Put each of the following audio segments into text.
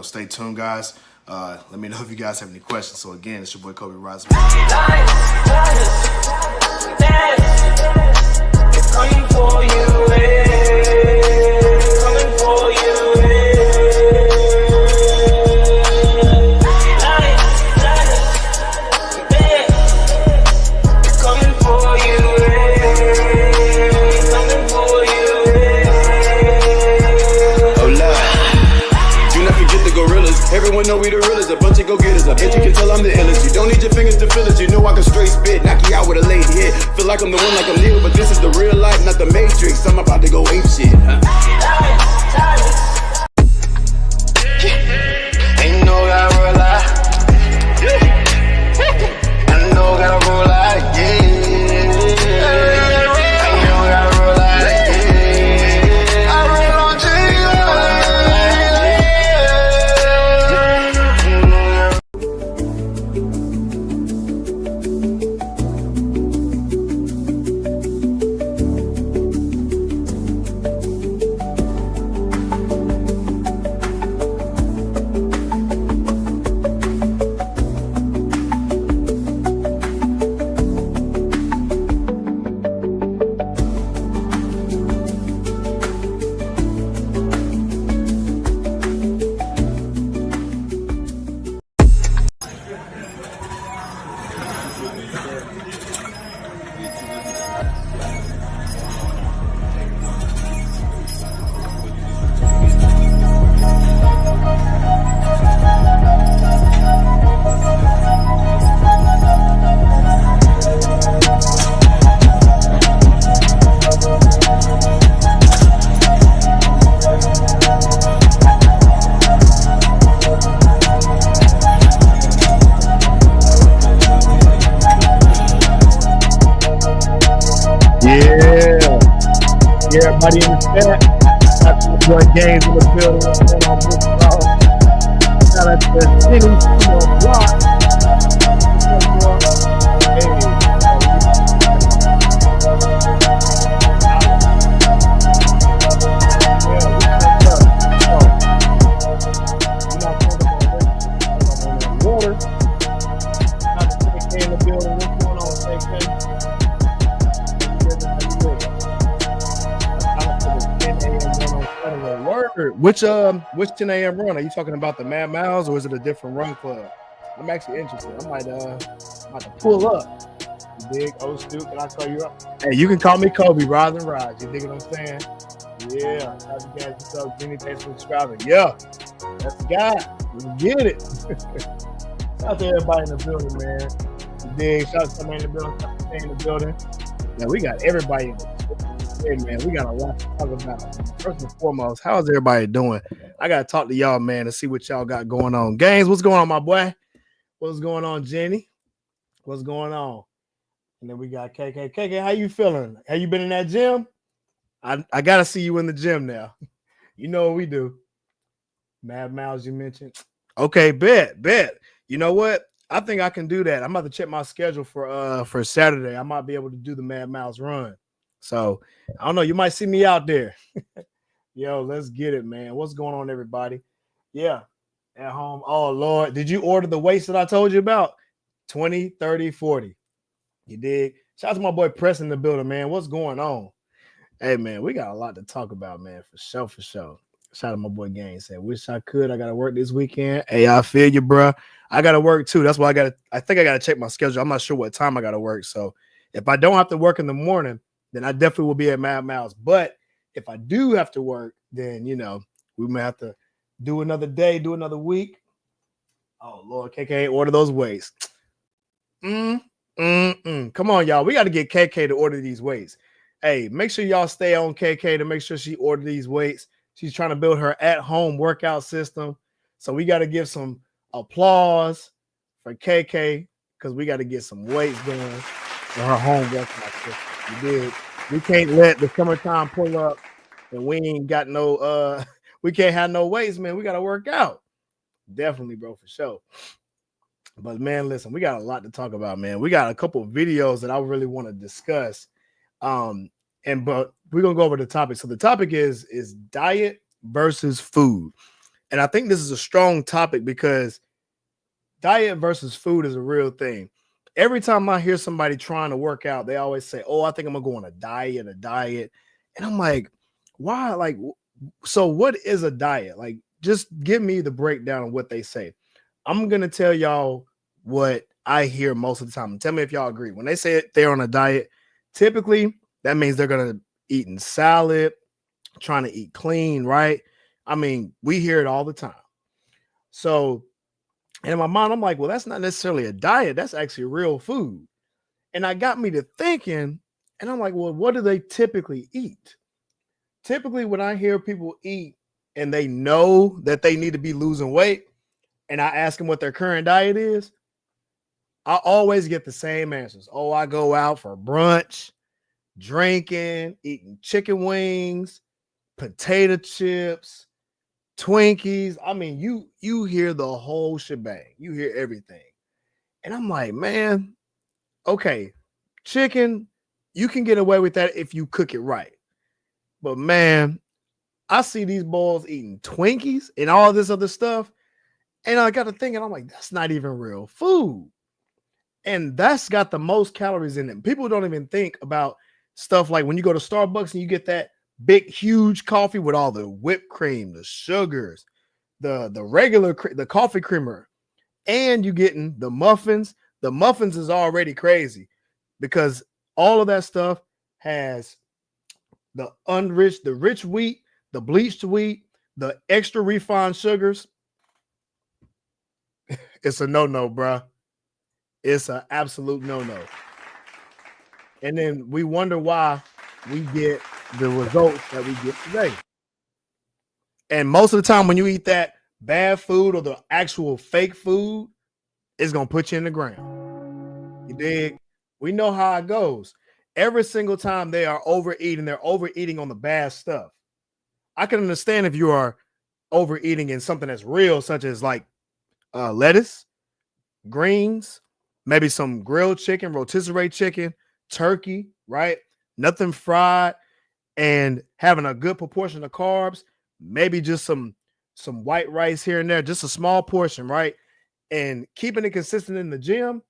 stay tuned, guys. Let me know if you guys have any questions. So again, it's your boy Cobe Rising. It's coming for you, it's coming for you, it's coming for you, it's coming for you. Oh Lord, do not forget the gorillas. Everyone know we the realest, a bunch of go-getters. I bet you can tell I'm the illest. You don't need your fingers to feel it. You know I can straight spit, knock you out with a late hit. Feel like I'm the one, like I'm Neo, but this is the real life, not the Matrix. I'm about to go ape shit. Ain't no gotta roll like, I know gotta roll like, yeah. I know gotta roll like, yeah. I roll on Everybody in the chat. Got some good games in the building. What's going on, Big Dog? Shout out to the city, block. Water. Got the KK in the building. What's going on, KK? Which 10 a.m. run? Are you talking about the Mad Miles or is it a different run club? I'm actually interested. I might have to pull up. You dig? Old Stu, can I call you up? Hey, you can call me Kobe, Rise and Rise. You dig what I'm saying? Yeah. How's you guys? What's up, Jenny? Thanks for subscribing. Yeah. That's the guy. We get it. Shout out to everybody in the building, man. You dig? Shout out to somebody in the building. Shout out to somebody in the building. Yeah, we got everybody in the Hey man, we got a lot to talk about. First and foremost, how's everybody doing? I gotta talk to y'all, man, and see what y'all got going on. Gaines, what's going on, my boy? What's going on, Jenny? What's going on? And then we got KK. KK, how you feeling? Have you been in that gym? I gotta see you in the gym now. You know what we do. Mad Miles, you mentioned. Okay, bet. You know what? I think I can do that. I'm about to check my schedule for Saturday. I might be able to do the Mad Miles run. So I don't know. You might see me out there. Yo, let's get it, man. What's going on, everybody? Yeah, at home. Oh, Lord. Did you order the weights that I told you about? 20, 30, 40. You dig? Shout out to my boy Press in the building, man. What's going on? Hey, man, we got a lot to talk about, man, for sure. Shout out to my boy Gang. Said, wish I could. I got to work this weekend. Hey, I feel you, bro. I got to work, too. That's why I think I got to check my schedule. I'm not sure what time I got to work. So if I don't have to work in the morning, then I definitely will be at Mad Miles. But if I do have to work, then, we may have to do another day, do another week. Oh, Lord, KK, order those weights. Come on, y'all. We got to get KK to order these weights. Hey, make sure y'all stay on KK to make sure she order these weights. She's trying to build her at-home workout system. So we got to give some applause for KK because we got to get some weights going for her home workout system. You did. We can't let the summertime pull up and we ain't got no we can't have no weights, man. We gotta work out. Definitely, bro, for sure. But man, listen, we got a lot to talk about, man. We got a couple of videos that I really want to discuss. But we're gonna go over the topic. So the topic is diet versus food. And I think this is a strong topic because diet versus food is a real thing. Every time I hear somebody trying to work out, they always say, "Oh, I think I'm gonna go on a diet." And I'm like, why? Like, so what is a diet? Like, just give me the breakdown of what they say. I'm gonna tell y'all what I hear most of the time. And tell me if y'all agree. When they say they're on a diet, typically that means they're gonna eating salad, trying to eat clean, right? I mean, we hear it all the time. So, and in my mind, I'm like, well, that's not necessarily a diet. That's actually real food. And I got me to thinking, and I'm like, well, what do they typically eat? Typically, when I hear people eat and they know that they need to be losing weight, and I ask them what their current diet is, I always get the same answers. Oh, I go out for brunch, drinking, eating chicken wings, potato chips, Twinkies. I mean, you hear the whole shebang. You hear everything. And I'm like, man, okay, chicken, you can get away with that if you cook it right. But man, I see these boys eating Twinkies and all this other stuff. And I got to thinking, I'm like, that's not even real food. And that's got the most calories in it. People don't even think about stuff like when you go to Starbucks and you get that big, huge coffee with all the whipped cream, the sugars, the regular, the coffee creamer, and you getting the muffins. The muffins is already crazy because all of that stuff has the rich wheat, the bleached wheat, the extra refined sugars. It's a no-no, bruh. It's an absolute no-no. And then we wonder why we get the results that we get today. And most of the time when you eat that bad food or the actual fake food, it's going to put you in the ground. You dig? We know how it goes. Every single time they are overeating, they're overeating on the bad stuff. I can understand if you are overeating in something that's real, such as like lettuce, greens, maybe some grilled chicken, rotisserie chicken, turkey, right? Nothing fried, and having a good proportion of carbs, maybe just some white rice here and there, just a small portion, right? And keeping it consistent in the gym,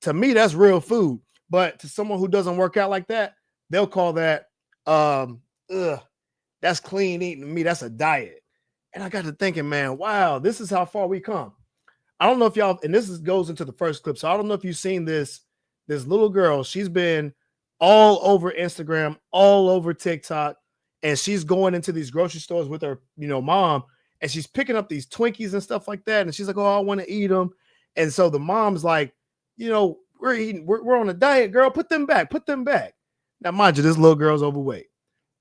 to me, that's real food. But to someone who doesn't work out like that, they'll call that that's clean eating to me. That's a diet. And I got to thinking, man, wow, this is how far we come. I don't know if y'all, and goes into the first clip. So I don't know if you've seen this little girl. She's been all over Instagram, all over TikTok, and she's going into these grocery stores with her, mom, and she's picking up these Twinkies and stuff like that. And she's like, oh, I want to eat them. And so the mom's like, we're on a diet, girl. Put them back. Now, mind you, this little girl's overweight.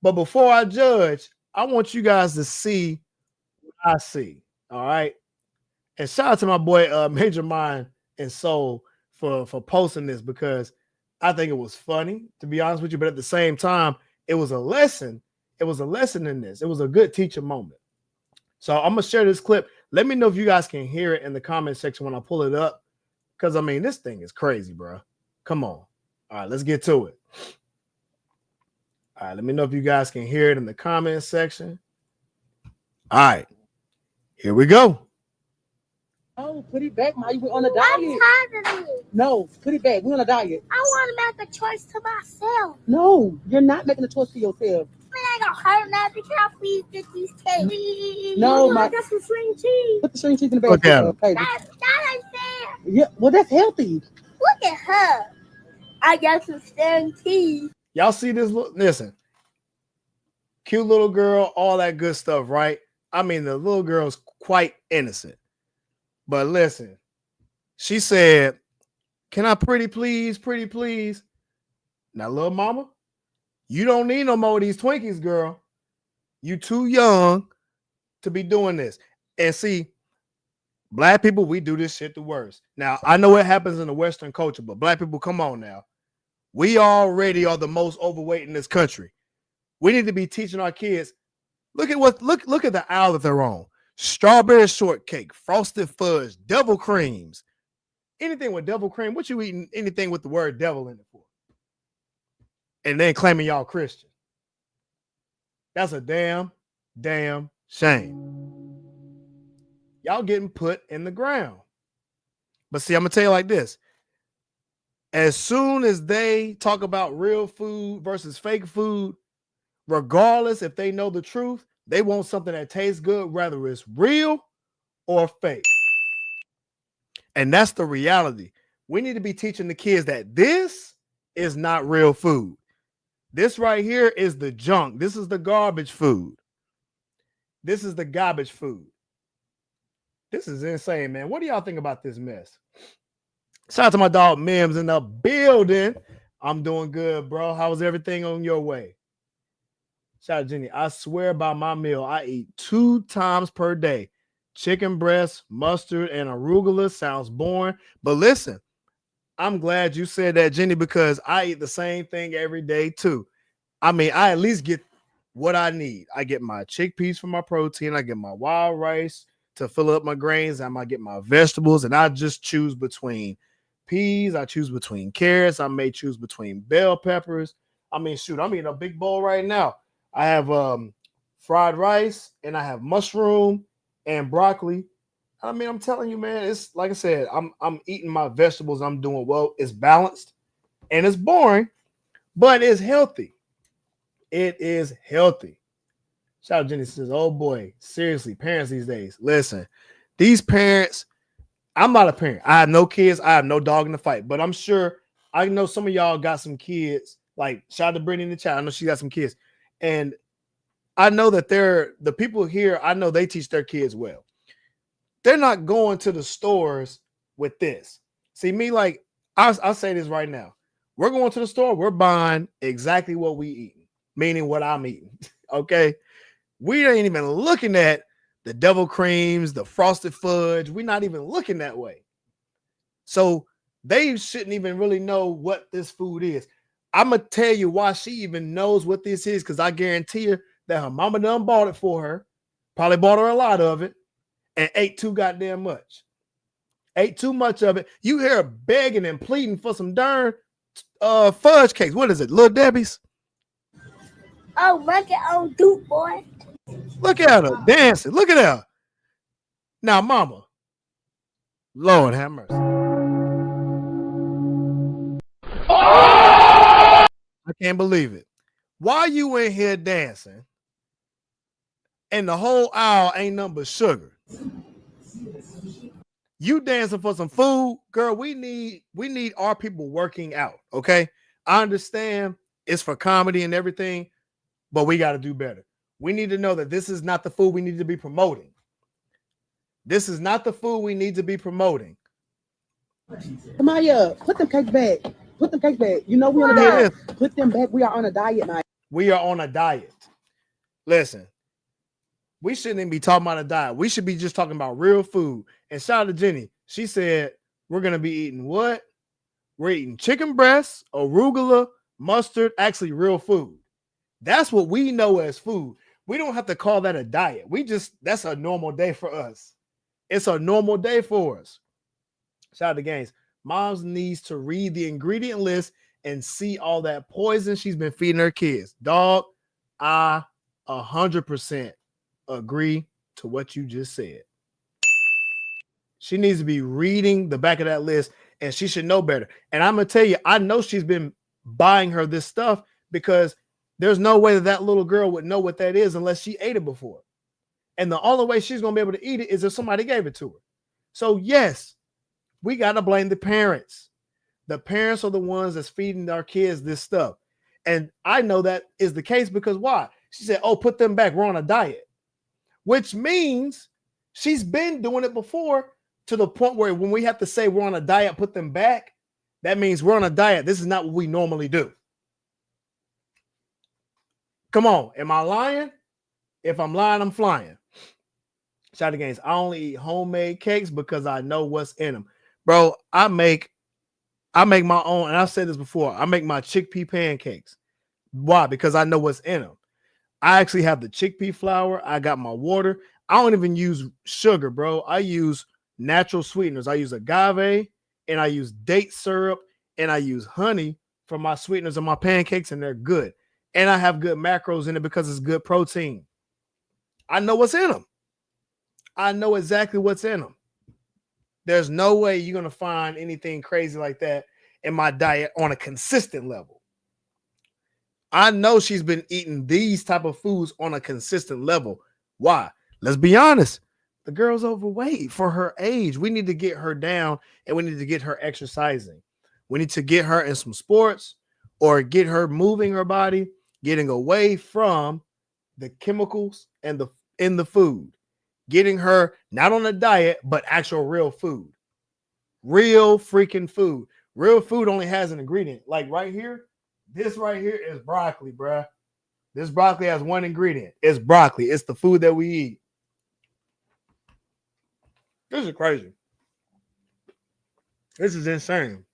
But before I judge, I want you guys to see what I see. All right. And shout out to my boy Major Mind and Soul for posting this, because I think it was funny, to be honest with you. But at the same time, it was a lesson. It was a lesson in this. It was a good teacher moment. So I'm going to share this clip. Let me know if you guys can hear it in the comment section when I pull it up. Because, I mean, this thing is crazy, bro. Come on. All right, let's get to it. All right, let me know if you guys can hear it in the comment section. All right, here we go. Oh, put it back, Ma. You were on a diet. I'm tired of it. No, put it back. We're on a diet. I want to make a choice to myself. No, you're not making a choice for yourself. I ain't gonna hurt nothing. Can I please get these cakes? No, I got some string cheese. Put the string cheese in the bag. Okay. That ain't fair. Yeah, well, that's healthy. Look at her. I got some string cheese. Y'all see this? Listen, cute little girl, all that good stuff, right? I mean, the little girl's quite innocent. But listen, she said, can I pretty please? Now, little mama, you don't need no more of these Twinkies, girl. You too young to be doing this. And see, black people, we do this shit the worst. Now, I know it happens in the Western culture, but black people, come on now. We already are the most overweight in this country. We need to be teaching our kids. Look at the aisle that they're on. Strawberry shortcake, frosted fudge, devil creams. Anything with devil cream, what you eating anything with the word devil in it for? And then claiming y'all Christian. That's a damn shame. y'all getting put in the ground. But see, I'm gonna tell you like this. As soon as they talk about real food versus fake food, regardless if they know the truth, they want something that tastes good, whether it's real or fake. And that's the reality. We need to be teaching the kids that this is not real food. This right here is the junk. This is the garbage food. This is the garbage food. This is insane, man. What do y'all think about this mess? Shout out to my dog Mims in the building. I'm doing good, bro. How's everything on your way? Shout out to Jenny. I swear by my meal, I eat 2 times per day. Chicken breast, mustard, and arugula. Sounds boring. But listen, I'm glad you said that, Jenny, because I eat the same thing every day too. I mean, I at least get what I need. I get my chickpeas for my protein. I get my wild rice to fill up my grains. I might get my vegetables, and I just choose between peas. I choose between carrots. I may choose between bell peppers. I mean, shoot, I'm eating a big bowl right now. I have fried rice, and I have mushroom and broccoli. I mean, I'm telling you, man, it's like I said, I'm eating my vegetables. I'm doing well. It's balanced and it's boring, but it's healthy. It is healthy. Shout out Jenny says, oh boy, seriously, parents these days. Listen, these parents, I'm not a parent. I have no kids. I have no dog in the fight, but I'm sure I know some of y'all got some kids. Like shout out to Brittany in the chat. I know she got some kids. And I know that the people here, I know they teach their kids well. They're not going to the stores with this. See, me, like, I'll say this right now. We're going to the store. We're buying exactly what we eating, meaning what I'm eating. Okay. We ain't even looking at the devil creams, the frosted fudge. We're not even looking that way. So they shouldn't even really know what this food is. I'm going to tell you why she even knows what this is, because I guarantee her that her mama done bought it for her, probably bought her a lot of it, and ate too goddamn much. Ate too much of it. You hear her begging and pleading for some darn fudge cakes. What is it, Little Debbie's? Oh, look at old Duke, boy. Look at her dancing. Look at her. Now, mama, Lord have mercy. I can't believe it. Why you in here dancing and the whole aisle ain't nothing but sugar? You dancing for some food, girl. We need our people working out. Okay. I understand it's for comedy and everything, but we got to do better. We need to know that this is not the food we need to be promoting. This is not the food we need to be promoting. Kamaya, put them cakes back. Put them cakes back. You know we on a diet. Put them back. We are on a diet, Maya. We are on a diet. Listen, we shouldn't even be talking about a diet. We should be just talking about real food. And shout out to Jenny. She said, we're going to be eating what? We're eating chicken breasts, arugula, mustard, actually real food. That's what we know as food. We don't have to call that a diet. That's a normal day for us. It's a normal day for us. Shout out to Gaines. Moms needs to read the ingredient list and see all that poison she's been feeding her kids. Dog, I 100% agree to what you just said. She needs to be reading the back of that list, and she should know better. And I'm going to tell you, I know she's been buying her this stuff because there's no way that little girl would know what that is unless she ate it before. And the only way she's going to be able to eat it is if somebody gave it to her. So yes, we got to blame the parents. The parents are the ones that's feeding our kids this stuff. And I know that is the case because why? She said, oh, put them back. We're on a diet, which means she's been doing it before to the point where when we have to say we're on a diet, put them back, that means we're on a diet. This is not what we normally do. Come on. Am I lying? If I'm lying, I'm flying. Shout out to Gaines. I only eat homemade cakes because I know what's in them. Bro, I make my own, and I've said this before. I make my chickpea pancakes. Why? Because I know what's in them. I actually have the chickpea flour. I got my water. I don't even use sugar, bro. I use natural sweeteners. I use agave, and I use date syrup, and I use honey for my sweeteners on my pancakes, and they're good. And I have good macros in it because it's good protein. I know what's in them. I know exactly what's in them. There's no way you're going to find anything crazy like that in my diet on a consistent level. I know she's been eating these type of foods on a consistent level. Why? Let's be honest. The girl's overweight for her age. We need to get her down and we need to get her exercising. We need to get her in some sports or get her moving her body, getting away from the chemicals and in the food. Getting her not on a diet, but actual real food. Real freaking food. Real food only has an ingredient. Like right here, this right here is broccoli, bruh. This broccoli has one ingredient. It's broccoli. It's the food that we eat. This is crazy. This is insane.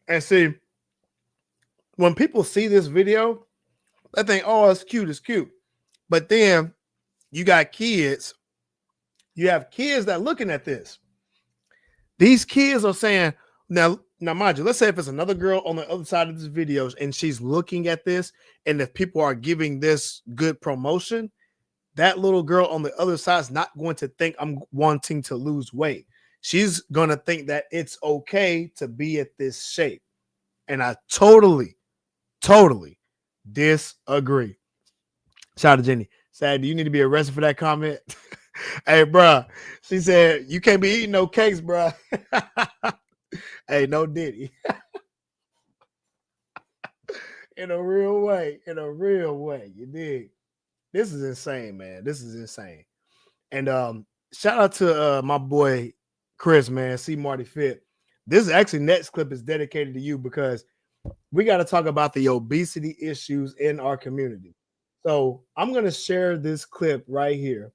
And see, when people see this video, they think, oh, it's cute, it's cute. But then you got kids. You have kids that looking at this. These kids are saying, now mind you, let's say if it's another girl on the other side of this video and she's looking at this, and if people are giving this good promotion, that little girl on the other side is not going to think I'm wanting to lose weight. She's going to think that it's okay to be at this shape. And I totally disagree. Shout out to Jenny. Sad, do you need to be arrested for that comment? Hey, bro. She said, you can't be eating no cakes, bro. Hey, no Diddy. In a real way. You dig? This is insane, man. This is insane. And shout out to my boy Chris, man. See Marty Fit. This actually next clip is dedicated to you because we got to talk about the obesity issues in our community. So I'm going to share this clip right here.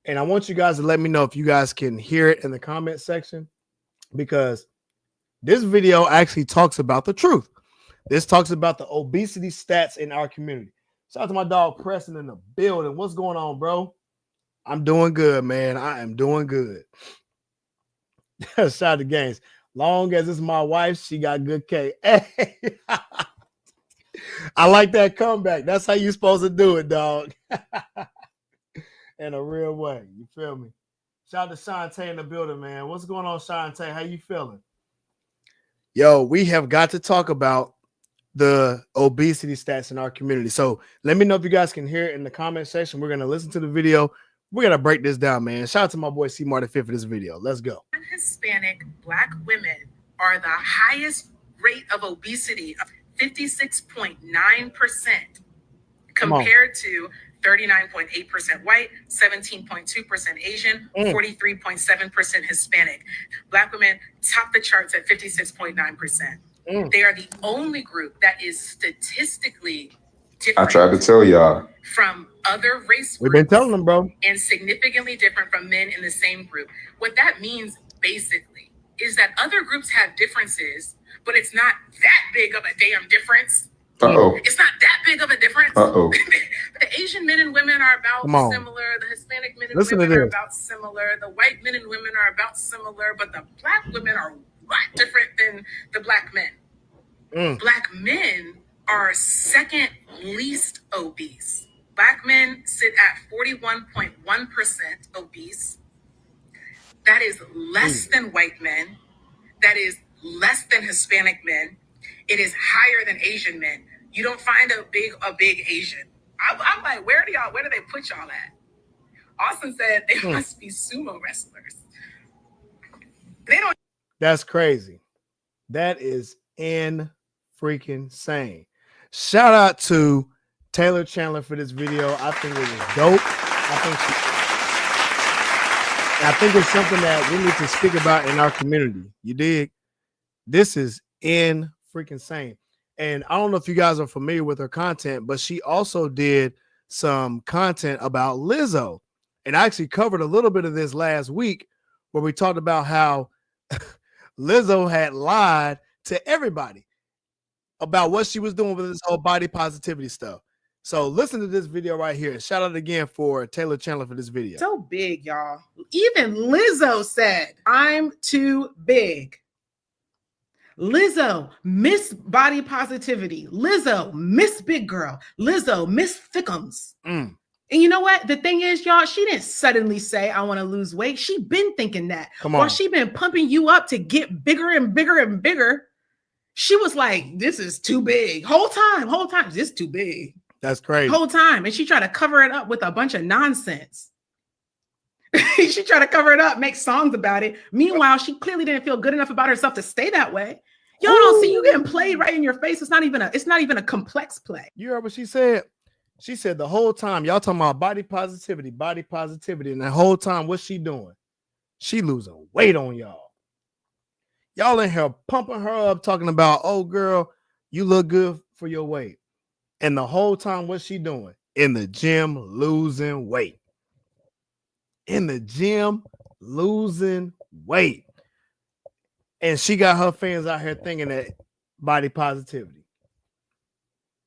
And I want you guys to let me know if you guys can hear it in the comment section, because this video actually talks about the truth. This talks about the obesity stats in our community. Shout out to my dog Preston in the building. What's going on, bro? I'm doing good, man. I am doing good. Shout out to Gaines. Long as it's my wife, she got good cake. Hey. I like that comeback. That's how you supposed to do it, dog. In a real way. You feel me? Shout out to Shantae in the building, man. What's going on, Shantae? How you feeling? Yo, we have got to talk about the obesity stats in our community. So let me know if you guys can hear it in the comment section. We're going to listen to the video. We're going to break this down, man. Shout out to my boy C. Martin Fit for this video. Let's go. Hispanic Black women are the highest rate of obesity of 56.9% compared to 39.8% white, 17.2% Asian, 43.7% Hispanic. Black women top the charts at 56.9%. They are the only group that is statistically different. I tried to tell y'all. From other race groups. We've been telling them, bro. And significantly different from men in the same group. What that means basically is that other groups have differences, but it's not that big of a damn difference. Uh-oh. It's not that big of a difference. Uh-oh. The Asian men and women are about similar. The Hispanic men and women are about similar. The white men and women are about similar, but the Black women are a lot different than the Black men. Black men are second least obese. Black men sit at 41.1% obese. That is less than white men. That is less than Hispanic men. It is higher than Asian men. You don't find a big Asian. I'm like, where do they put y'all at? Austin said they must be sumo wrestlers. They don't. That's crazy. That is freaking sane. Shout out to Taylor Chandler for this video. I think it was dope. I think it's something that we need to speak about in our community. You dig? This is freaking sane. And I don't know if you guys are familiar with her content, but she also did some content about Lizzo. And I actually covered a little bit of this last week where we talked about how Lizzo had lied to everybody about what she was doing with this whole body positivity stuff. So listen to this video right here. Shout out again for Taylor Chandler for this video. So big, y'all. Even Lizzo said, I'm too big. Lizzo, Miss Body Positivity. Lizzo, Miss Big Girl. Lizzo, Miss Thickums. And you know what? The thing is, y'all, she didn't suddenly say, I want to lose weight. She been thinking that. Come on. While she been pumping you up to get bigger and bigger and bigger, she was like, this is too big. Whole time, this is too big. That's crazy. Whole time. And she tried to cover it up with a bunch of nonsense. She tried to cover it up, make songs about it. Meanwhile, she clearly didn't feel good enough about herself to stay that way. Y'all don't see you getting played right in your face. It's not even a complex play. You heard what she said? She said the whole time, y'all talking about body positivity. And the whole time, what's she doing? She losing weight on y'all. Y'all in here pumping her up, talking about, oh, girl, you look good for your weight. And the whole time, what's she doing? In the gym, losing weight. In the gym, losing weight. And she got her fans out here thinking that body positivity.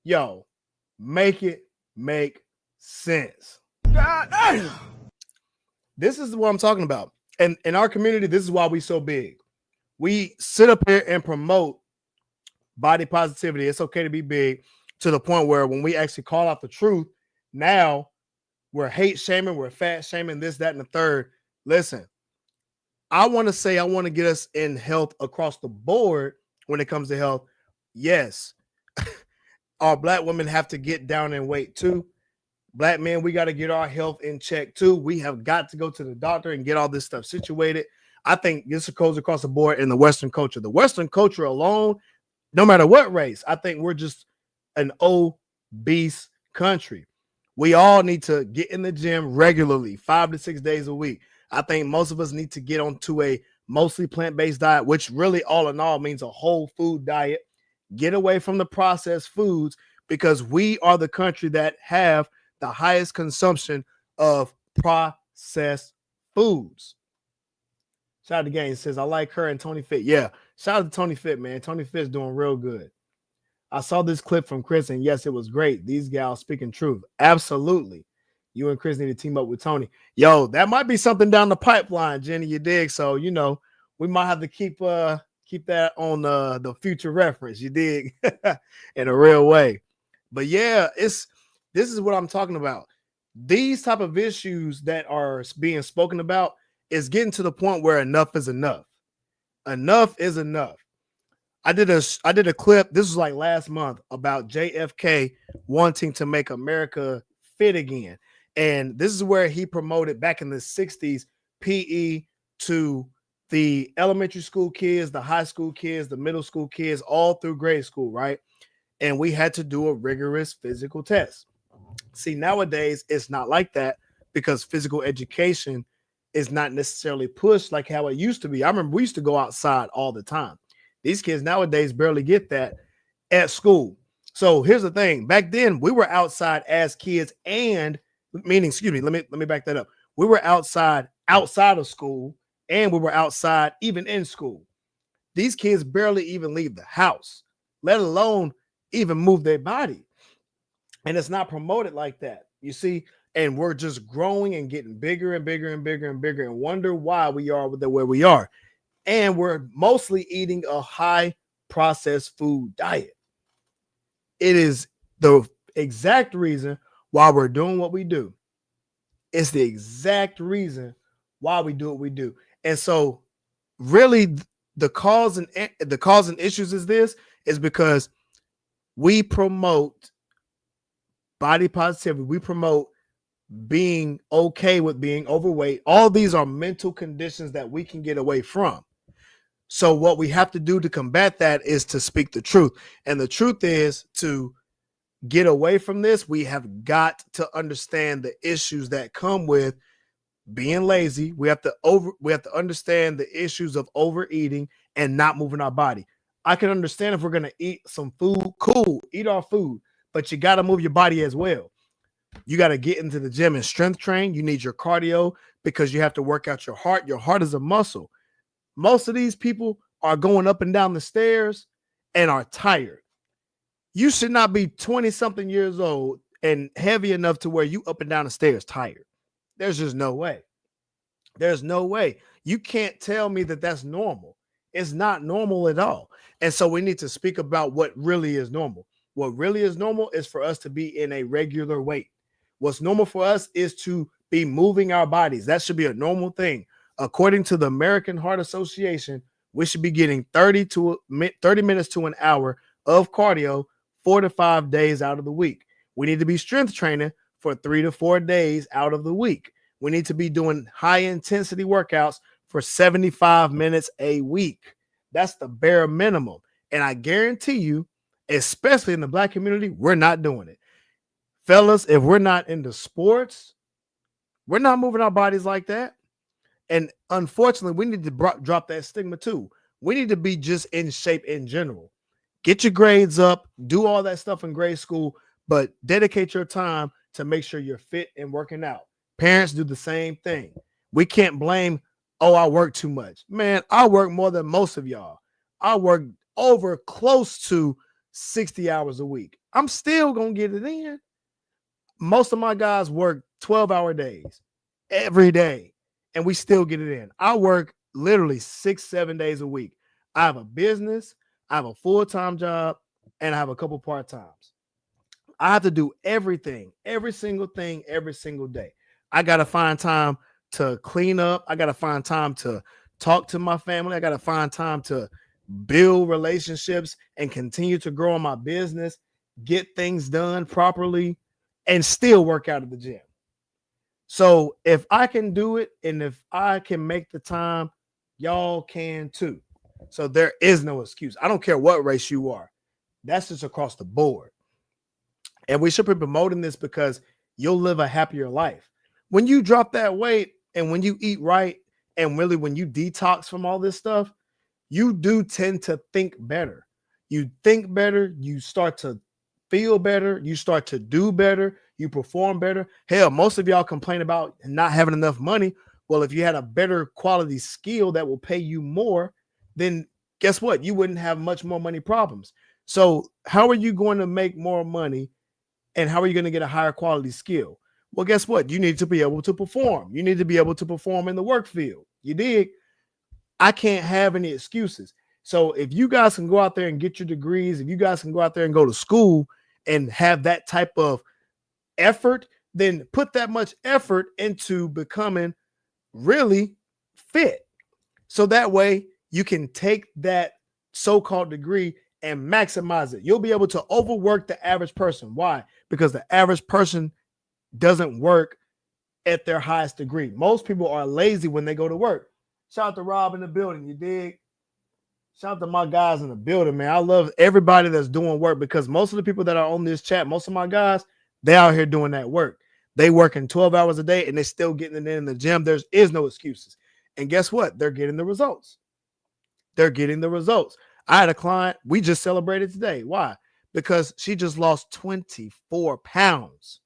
Yo, make it make sense. God damn. This is what I'm talking about. And in our community, this is why we so big. We sit up here and promote body positivity. It's okay to be big, to the point where when we actually call out the truth, now we're hate shaming, we're fat shaming, this, that, and the third. Listen, I want to get us in health across the board when it comes to health. Yes, our Black women have to get down in weight too. Black men, we got to get our health in check too. We have got to go to the doctor and get all this stuff situated. I think this goes across the board in the Western culture. The Western culture alone, no matter what race, I think we're just an obese country. We all need to get in the gym regularly, 5 to 6 days a week. I think most of us need to get onto a mostly plant-based diet, which really all in all means a whole food diet. Get away from the processed foods, because we are the country that have the highest consumption of processed foods. Shout out to Gang, says, I like her and Tony Fit. Yeah, shout out to Tony Fit, man. Tony Fit's doing real good. I saw this clip from Chris, and yes, it was great. These gals speaking truth. Absolutely. You and Chris need to team up with Tony. Yo, that might be something down the pipeline, Jenny, you dig? So, you know, we might have to keep that on the future reference, you dig? In a real way. But yeah, this is what I'm talking about. These type of issues that are being spoken about is getting to the point where enough is enough. Enough is enough. I did a clip, this was like last month, about JFK wanting to make America fit again. And this is where he promoted back in the 60s PE to the elementary school kids, the high school kids, the middle school kids, all through grade school, right? And we had to do a rigorous physical test. See, nowadays, it's not like that, because physical education is not necessarily pushed like how it used to be. I remember we used to go outside all the time. These kids nowadays barely get that at school. So here's the thing. Back then, we were outside as kids, and meaning, excuse me, let me back that up. We were outside of school, and we were outside even in school. These kids barely even leave the house, let alone even move their body. And it's not promoted like that, you see. And we're just growing and getting bigger and bigger and bigger and bigger, and wonder why we are where we are. And we're mostly eating a high processed food diet. It is the exact reason why we're doing what we do. It's the exact reason why we do what we do. And so really the cause and issues is because we promote body positivity. We promote being okay with being overweight. All these are mental conditions that we can get away from. So what we have to do to combat that is to speak the truth. And the truth is, to get away from this, we have got to understand the issues that come with being lazy. We have to understand the issues of overeating and not moving our body. I can understand if we're going to eat some food, cool, eat our food, but you got to move your body as well. You got to get into the gym and strength train. You need your cardio, because you have to work out your heart. Your heart is a muscle. Most of these people are going up and down the stairs and are tired. You should not be 20-something years old and heavy enough to where you up and down the stairs tired. There's just no way. There's no way. You can't tell me that that's normal. It's not normal at all. And so we need to speak about what really is normal. What really is normal is for us to be in a regular weight. What's normal for us is to be moving our bodies. That should be a normal thing. According to the American Heart Association, we should be getting 30 minutes to an hour of cardio 4 to 5 days out of the week. We need to be strength training for 3 to 4 days out of the week. We need to be doing high intensity workouts for 75 minutes a week. That's the bare minimum. And I guarantee you, especially in the Black community, we're not doing it. Fellas, if we're not into sports, we're not moving our bodies like that. And unfortunately, we need to drop that stigma too. We need to be just in shape in general. Get your grades up, do all that stuff in grade school, but dedicate your time to make sure you're fit and working out. Parents do the same thing. We can't blame, oh, I work too much. Man, I work more than most of y'all. I work over close to 60 hours a week. I'm still going to get it in. Most of my guys work 12-hour days every day, and we still get it in. I work literally 6-7 days a week. I have a business, I have a full-time job, and I have a couple part-times. I have to do everything, every single thing, every single day. I got to find time to clean up. I got to find time to talk to my family. I got to find time to build relationships and continue to grow in my business, get things done properly, and still work out at the gym. So if I can do it and if I can make the time, y'all can too. So there is no excuse. I don't care what race you are. That's just across the board. And we should be promoting this because you'll live a happier life. When you drop that weight and when you eat right and really when you detox from all this stuff, you do tend to think better. You think better. You start to feel better. You start to do better. You perform better. Hell, most of y'all complain about not having enough money. Well, if you had a better quality skill that will pay you more, then guess what? You wouldn't have much more money problems. So how are you going to make more money and how are you going to get a higher quality skill? Well, guess what? You need to be able to perform. You need to be able to perform in the work field. You dig? I can't have any excuses. So if you guys can go out there and get your degrees, if you guys can go out there and go to school and have that type of effort, then put that much effort into becoming really fit. So that way you can take that so-called degree and maximize it. You'll be able to overwork the average person. Why? Because the average person doesn't work at their highest degree. Most people are lazy when they go to work. Shout out to Rob in the building. You dig? Shout out to my guys in the building, man. I love everybody that's doing work because most of the people that are on this chat, most of my guys, they out here doing that work. They working 12 hours a day and they're still getting it in the gym. There is no excuses. And guess what? They're getting the results. They're getting the results. I had a client, we just celebrated today. Why? Because she just lost 24 pounds.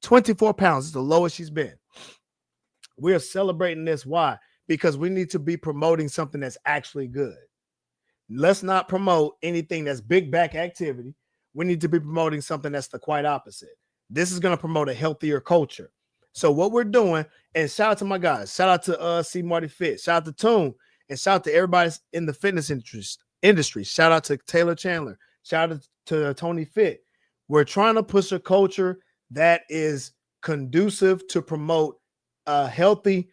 24 pounds is the lowest she's been. We are celebrating this. Why? Because we need to be promoting something that's actually good. Let's not promote anything that's big back activity. We need to be promoting something that's the quite opposite. This is going to promote a healthier culture. So what we're doing, and shout out to my guys, shout out to C Marty Fit, shout out to Toon, and shout out to everybody in the fitness industry. Shout out to Taylor Chandler, shout out to Tony Fit. We're trying to push a culture that is conducive to promote a healthy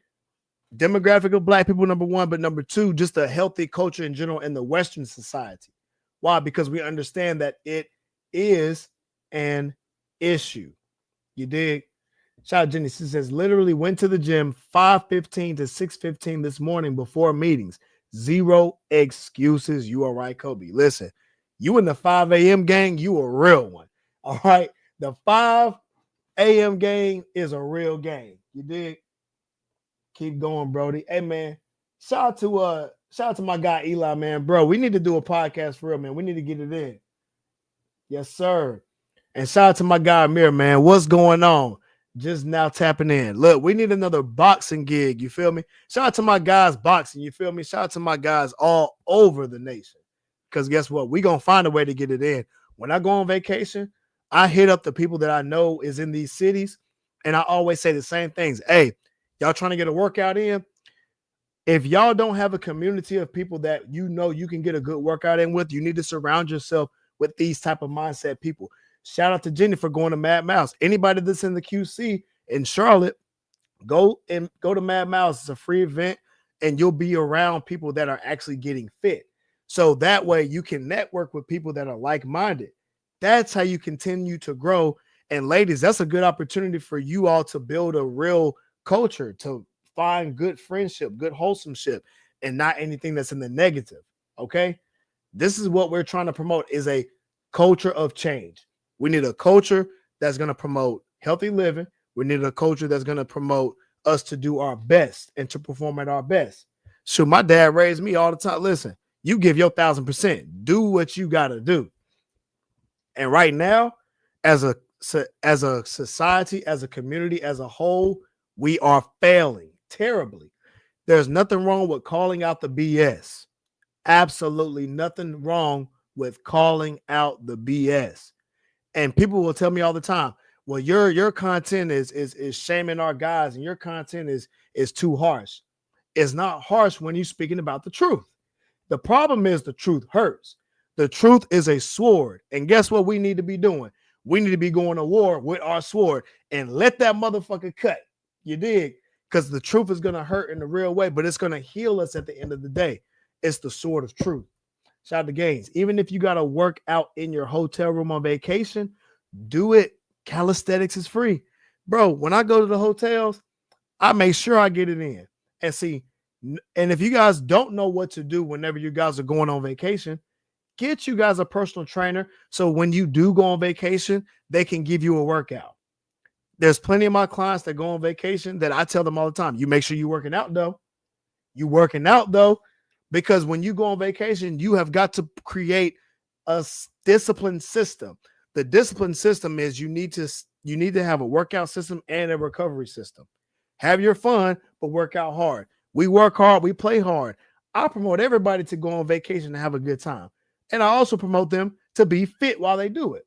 demographic of Black people, number one, but number two, just a healthy culture in general in the Western society. Why? Because we understand that it is an issue. You dig? Shout out Jenny. She says, literally went to the gym 5:15 to 6:15 this morning before meetings. Zero excuses. You are right, Cobe. Listen, you in the 5 a.m. gang, you a real one. All right. The 5 a.m. gang is a real gang. You dig? Keep going, Brody. Hey, man. Shout out to my guy Eli, man. Bro, we need to do a podcast for real, man. We need to get it in. Yes, sir. And shout out to my guy Amir, man. What's going on? Just now tapping in. Look, we need another boxing gig. You feel me? Shout out to my guys boxing. You feel me? Shout out to my guys all over the nation. Because guess what? We're going to find a way to get it in. When I go on vacation, I hit up the people that I know is in these cities. And I always say the same things. Hey, y'all trying to get a workout in? If y'all don't have a community of people that you know you can get a good workout in with, you need to surround yourself with these type of mindset people. Shout out to Jenny for going to Mad Mouse. Anybody that's in the QC in Charlotte, go to Mad Mouse. It's a free event, and you'll be around people that are actually getting fit. So that way you can network with people that are like-minded. That's how you continue to grow. And ladies, that's a good opportunity for you all to build a real culture, to find good friendship, good wholesomeship, and not anything that's in the negative. Okay. This is what we're trying to promote, is a culture of change. We need a culture that's going to promote healthy living. We need a culture that's going to promote us to do our best and to perform at our best. So my dad raised me all the time. Listen, you give your 1,000%. Do what you got to do. And right now, as a society, as a community, as a whole, we are failing terribly. There's nothing wrong with calling out the BS. Absolutely nothing wrong with calling out the BS. And people will tell me all the time, well, your content is shaming our guys, and your content is too harsh. It's not harsh when you're speaking about the truth. The problem is the truth hurts. The truth is a sword. And guess what we need to be doing? We need to be going to war with our sword and let that motherfucker cut. You dig? Because the truth is going to hurt in the real way, but it's going to heal us at the end of the day. It's the sword of truth. Shout out to Gaines. Even if you got to work out in your hotel room on vacation, do it. Calisthenics is free. Bro, when I go to the hotels, I make sure I get it in. And see, and if you guys don't know what to do whenever you guys are going on vacation, get you guys a personal trainer. So when you do go on vacation, they can give you a workout. There's plenty of my clients that go on vacation that I tell them all the time, you make sure you're working out though. You working out though, because when you go on vacation, you have got to create a disciplined system. The discipline system is you need to have a workout system and a recovery system. Have your fun, but work out hard. We work hard, we play hard. I promote everybody to go on vacation and have a good time. And I also promote them to be fit while they do it.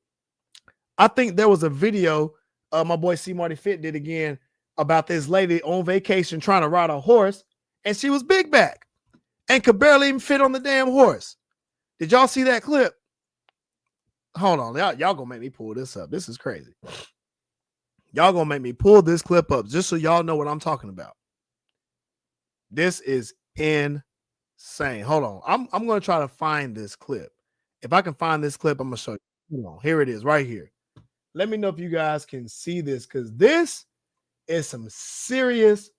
I think there was a video my boy C. Marty Fit did again about this lady on vacation trying to ride a horse, and she was big back and could barely even fit on the damn horse. Did y'all see that clip? Hold on, y'all gonna make me pull this up. This is crazy. Y'all gonna make me pull this clip up just so y'all know what I'm talking about. This is insane. Hold on, I'm gonna try to find this clip. If I can find this clip, I'm gonna show you. Hold on, here it is, right here. Let me know if you guys can see this, because this is some serious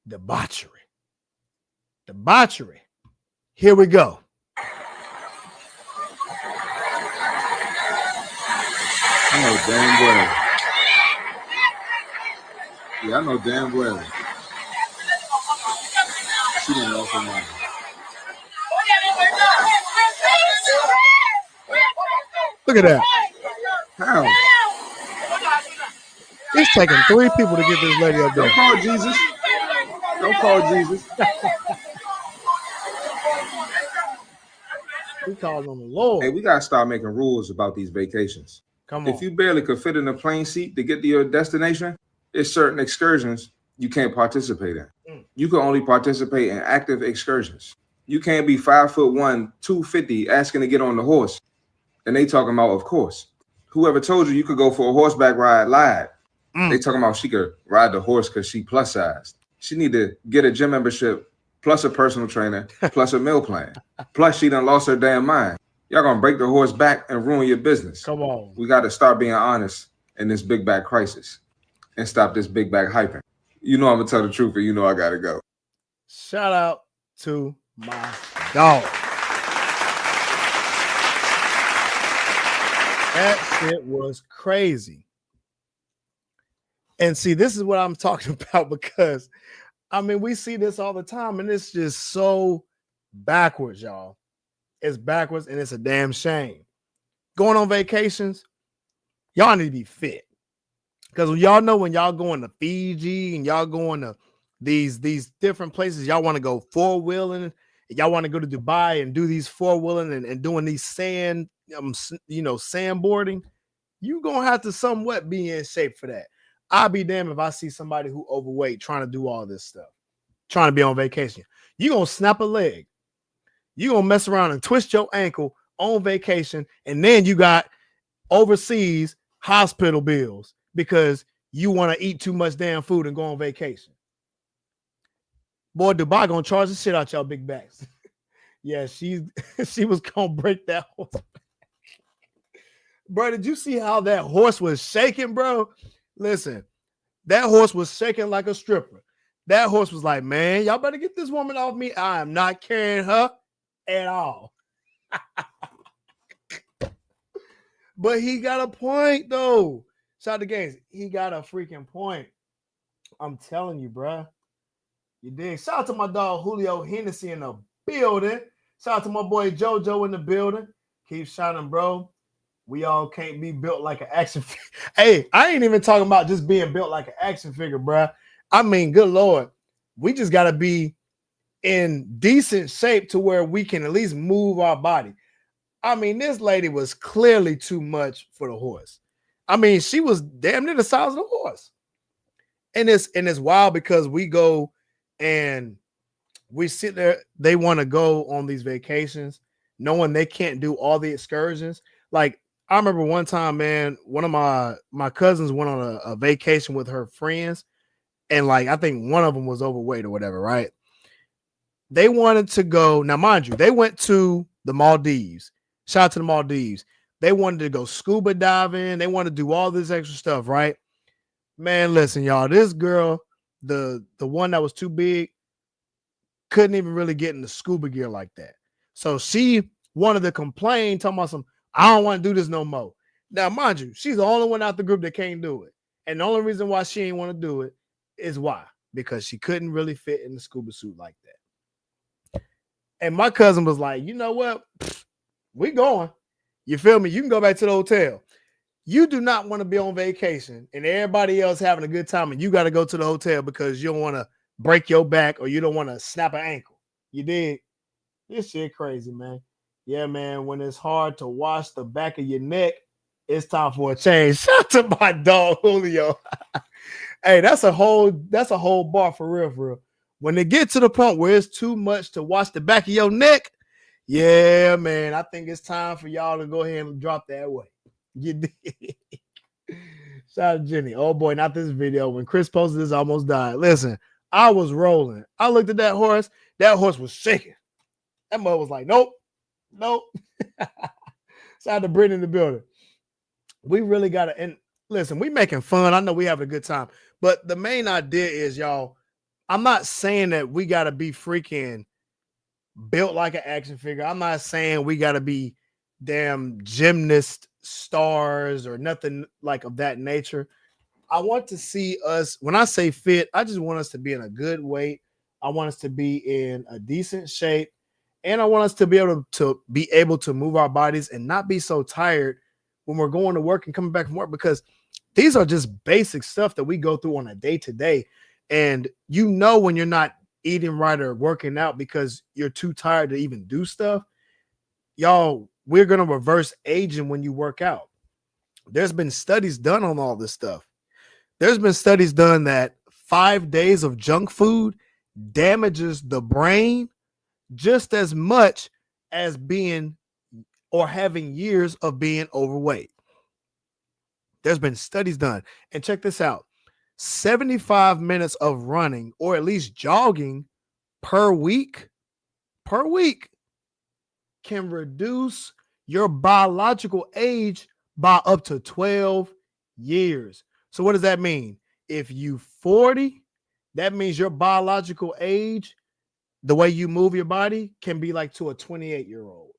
debauchery. Debauchery. Here we go. I know damn well. Yeah, I know damn well. She didn't know from mine. Look at that. How? It's taking 3 people to get this lady up there. Don't call Jesus. Don't call Jesus. We call on the Lord. Hey, we gotta start making rules about these vacations. Come on. If you barely could fit in a plane seat to get to your destination, there's certain excursions you can't participate in. You can only participate in active excursions. You can't be 5'1", 250 asking to get on the horse. And they talking about, of course. Whoever told you could go for a horseback ride lied. They talking about she could ride the horse because she plus sized. She need to get a gym membership plus a personal trainer plus a meal plan. Plus she done lost her damn mind. Y'all gonna break the horse back and ruin your business. Come on. We got to start being honest in this big back crisis and stop this big back hyping. You know I'm gonna tell the truth, and you know I gotta go. Shout out to my dog. That shit was crazy. And see, this is what I'm talking about, because I mean, we see this all the time, and it's just so backwards, y'all. It's backwards, and it's a damn shame. Going on vacations, y'all need to be fit. Because y'all know when y'all going to Fiji and y'all going to these different places, y'all want to go 4-wheeling, y'all want to go to Dubai and do these 4-wheeling and doing these sandboarding, you gonna have to somewhat be in shape for that. I'll be damned if I see somebody who overweight trying to do all this stuff, trying to be on vacation. You gonna snap a leg, you gonna mess around and twist your ankle on vacation, and then you got overseas hospital bills because you want to eat too much damn food and go on vacation. Boy, Dubai gonna charge the shit out y'all big backs. Yeah, she was gonna break that horse. Bro, did you see how that horse was shaking, bro? Listen, that horse was shaking like a stripper. That horse was like, man, y'all better get this woman off me. I am not carrying her at all. But he got a point, though. Shout out to Gaines. He got a freaking point. I'm telling you, bro. You dig? Shout out to my dog Julio Hennessy in the building. Shout out to my boy JoJo in the building. Keep shining, bro. We all can't be built like an action figure. Hey, I ain't even talking about just being built like an action figure, bro. I mean, good Lord. We just got to be in decent shape to where we can at least move our body. I mean, this lady was clearly too much for the horse. I mean, she was damn near the size of the horse. And it's wild because we go and we sit there. They want to go on these vacations knowing they can't do all the excursions. Like, I remember one time, man, one of my cousins went on a vacation with her friends. And like, I think one of them was overweight or whatever, right? They wanted to go. Now, mind you, they went to the Maldives. Shout out to the Maldives. They wanted to go scuba diving. They wanted to do all this extra stuff, right? Man, listen, y'all, this girl, the one that was too big, couldn't even really get in the scuba gear like that. So she wanted to complain, talking about some, I don't want to do this no more. Now, mind you, she's the only one out the group that can't do it. And the only reason why she ain't want to do it is why? Because she couldn't really fit in the scuba suit like that. And my cousin was like, you know what? We going. You feel me? You can go back to the hotel. You do not want to be on vacation and everybody else having a good time and you got to go to the hotel because you don't want to break your back or you don't want to snap an ankle. You dig? This shit crazy, man. Yeah, man. When it's hard to wash the back of your neck, it's time for a change. Shout out to my dog Julio. Hey, that's a whole bar for real, for real. When they get to the point where it's too much to wash the back of your neck, yeah, man, I think it's time for y'all to go ahead and drop that weight. You did. Shout out to Jenny. Oh boy, not this video. When Chris posted this, I almost died. Listen, I was rolling. I looked at that horse. That horse was shaking. That mother was like, nope. Shout out to Brittany in the building. We really got to, and listen, we making fun. I know we having a good time. But the main idea is, y'all, I'm not saying that we got to be freaking built like an action figure. I'm not saying we got to be damn gymnast stars or nothing like of that nature. I want to see us, when I say fit, I just want us to be in a good weight. I want us to be in a decent shape. And I want us to be able to move our bodies and not be so tired when we're going to work and coming back from work, because these are just basic stuff that we go through on a day-to-day. And you know when you're not eating right or working out because you're too tired to even do stuff, y'all, we're going to reverse aging when you work out. There's been studies done on all this stuff. There's been studies done that 5 days of junk food damages the brain just as much as being or having years of being overweight. There's been studies done. And check this out. 75 minutes of running or at least jogging per week can reduce your biological age by up to 12 years. So what does that mean? If you 40, that means your biological age, the way you move your body, can be like to a 28-year-old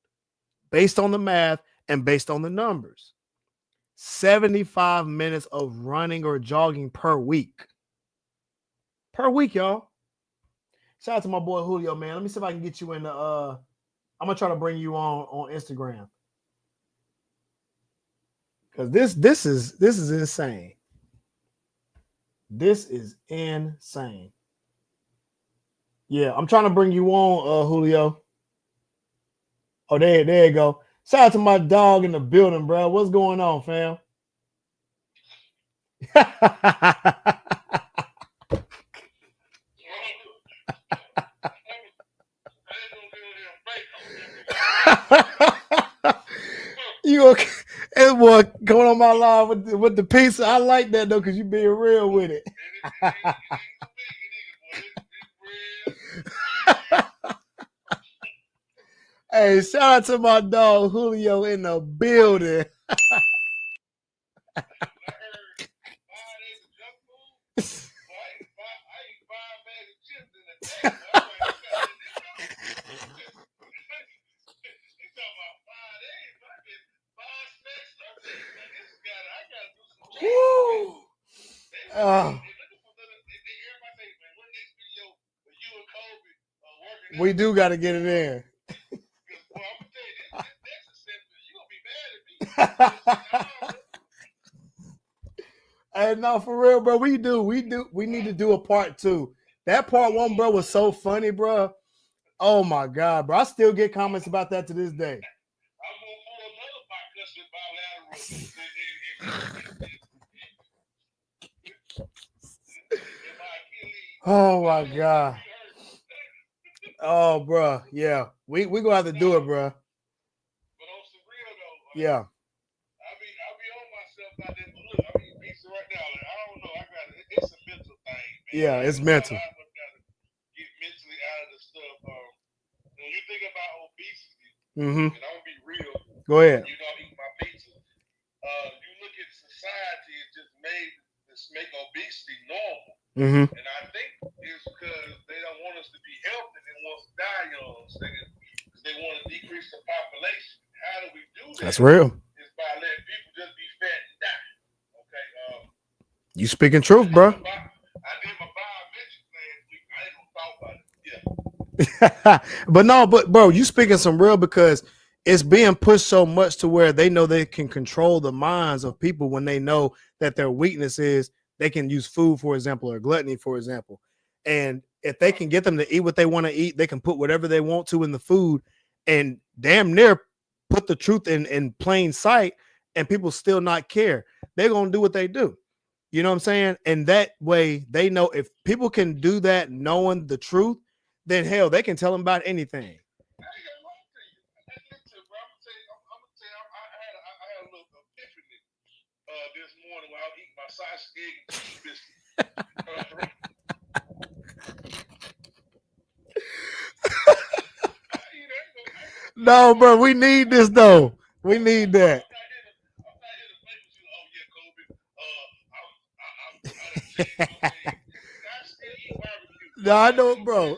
based on the math and based on the numbers. 75 minutes of running or jogging per week. Per week, y'all. Shout out to my boy Julio, man. Let me see if I can get you in the I'm gonna try to bring you on Instagram. Because this is insane. This is insane. Yeah, I'm trying to bring you on, Julio. Oh, there you go. Shout out to my dog in the building, bro. What's going on, fam? You okay? Hey, this boy going on my live with the pizza. I like that though, because you being real with it. Hey, shout out to my dog Julio in the building. We do got to get it in. Hey, no, for real, bro. We need to do a part 2. That part 1, bro, was so funny, bro. Oh my God, bro. I still get comments about that to this day. Oh my God. Oh, bro. Yeah. We gonna have to do it, bro. Yeah. Yeah, it's mental. Get mentally out of the stuff. When you think about obesity, Mm-hmm. and I'm gonna be real. Go ahead. You don't eat my pizza. You look at society, it just make obesity normal. Mm-hmm. And I think it's because they don't want us to be healthy. They want us to die young. Because they want to decrease the population. How do we do that? That's real. It's by letting people just be fat and die. Okay. You speaking truth, bro. I did my biometrics last week. I ain't gonna talk about it. Yeah. but bro, you speaking some real, because it's being pushed so much to where they know they can control the minds of people when they know that their weakness is they can use food, for example, or gluttony, for example. And if they can get them to eat what they want to eat, they can put whatever they want to in the food and damn near put the truth in plain sight, and people still not care. They're going to do what they do. You know what I'm saying? And that way they know if people can do that knowing the truth, then hell, they can tell them about anything. This morning while I eat my sausage, egg, and cheese biscuit. No, bro, we need this though. We need that. No, I know, bro.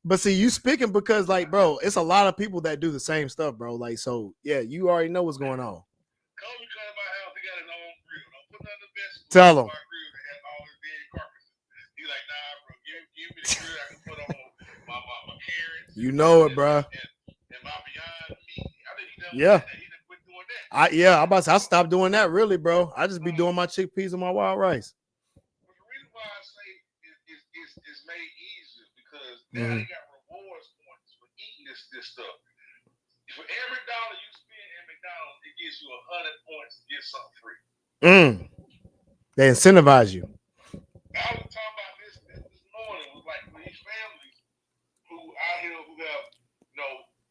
But see, you speaking because, like, bro, it's a lot of people that do the same stuff, bro. Like, so yeah, you already know what's going on. Tell him. You know it, bro. Yeah. I stopped doing that, really, bro. I just be doing my chickpeas and my wild rice. The reason why I say it's made easier because now they got rewards points for eating this stuff. For every dollar you spend at McDonald's, it gives you 100 points to get something free. They incentivize you. I was talking about this morning with like these families who out here who have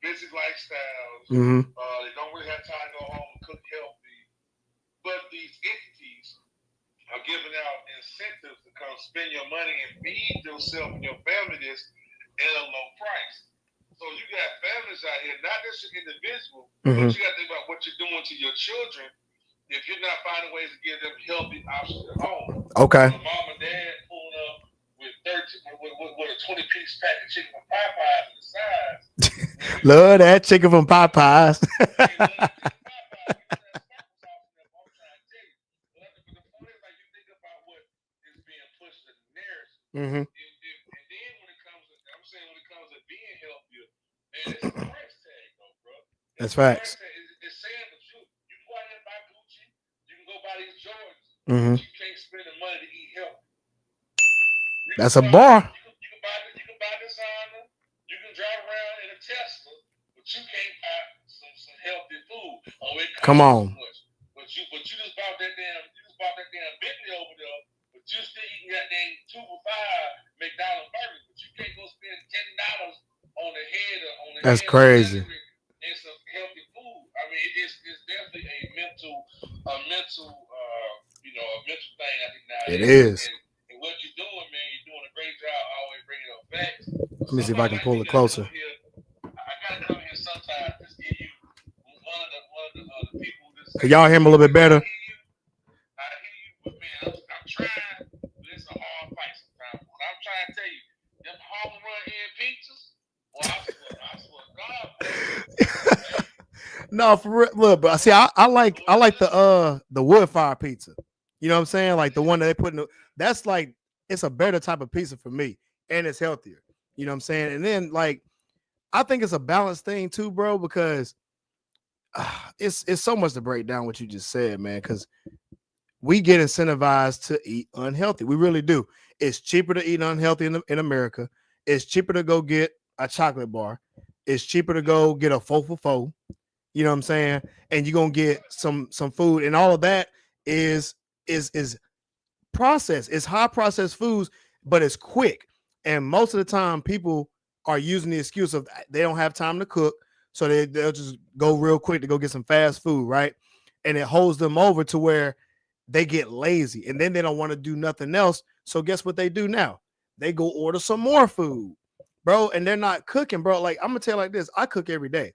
busy lifestyles. They don't really have time to go home and cook healthy, but these entities are giving out incentives to come spend your money and feed yourself and your family this at a low price. So you got families out here, not just an individual, but you got to think about what you're doing to your children if you're not finding ways to give them healthy options at home. Okay. So mom and dad pulling up with a 20-piece pack of chicken from Popeyes and the sides. Love that chicken from Popeyes. And then when it comes to being healthier, man, it's a price tag, though, bro. That's facts. It's saying the truth. You can go out there and buy Gucci. You can go buy these Jordans. You can't spend the money to eat healthy. That's a bar. You can buy designer. You can drive around in a Tesla, but you can't buy some healthy food. Come on. But you just bought that damn Bentley over there. But you still eating that dang 2 for $5 McDonald's burgers, but you can't go spend $10 on the head. That's crazy. And some healthy food. I mean, it's definitely It is. And what you're doing, man, you're doing a great job always bringing up facts. Let me see if I can pull it closer. I gotta come here sometimes. Just give you one of the people. Can y'all hear me a little bit better? I hear you, but man, I'm trying. But it's a hard fight sometimes. But I'm trying to tell you, them home run in pizzas. Well, I swear to God. No, for real. Look, but see, I like the wood fire pizza. You know what I'm saying? Like the one that they put in the, that's like, it's a better type of pizza for me, and it's healthier. You know what I'm saying? And then like, I think it's a balanced thing too, bro, because it's so much to break down what you just said, man, because we get incentivized to eat unhealthy. We really do. It's cheaper to eat unhealthy in America. It's cheaper to go get a chocolate bar. It's cheaper to go get a 4 for 4. You know what I'm saying? And you're gonna get some food, and all of that is processed. It's high processed foods, but it's quick. And most of the time, people are using the excuse of they don't have time to cook, so they'll just go real quick to go get some fast food, right? And it holds them over to where they get lazy, and then they don't want to do nothing else. So guess what they do now? They go order some more food, bro, and they're not cooking, bro. Like I'm gonna tell you like this: I cook every day.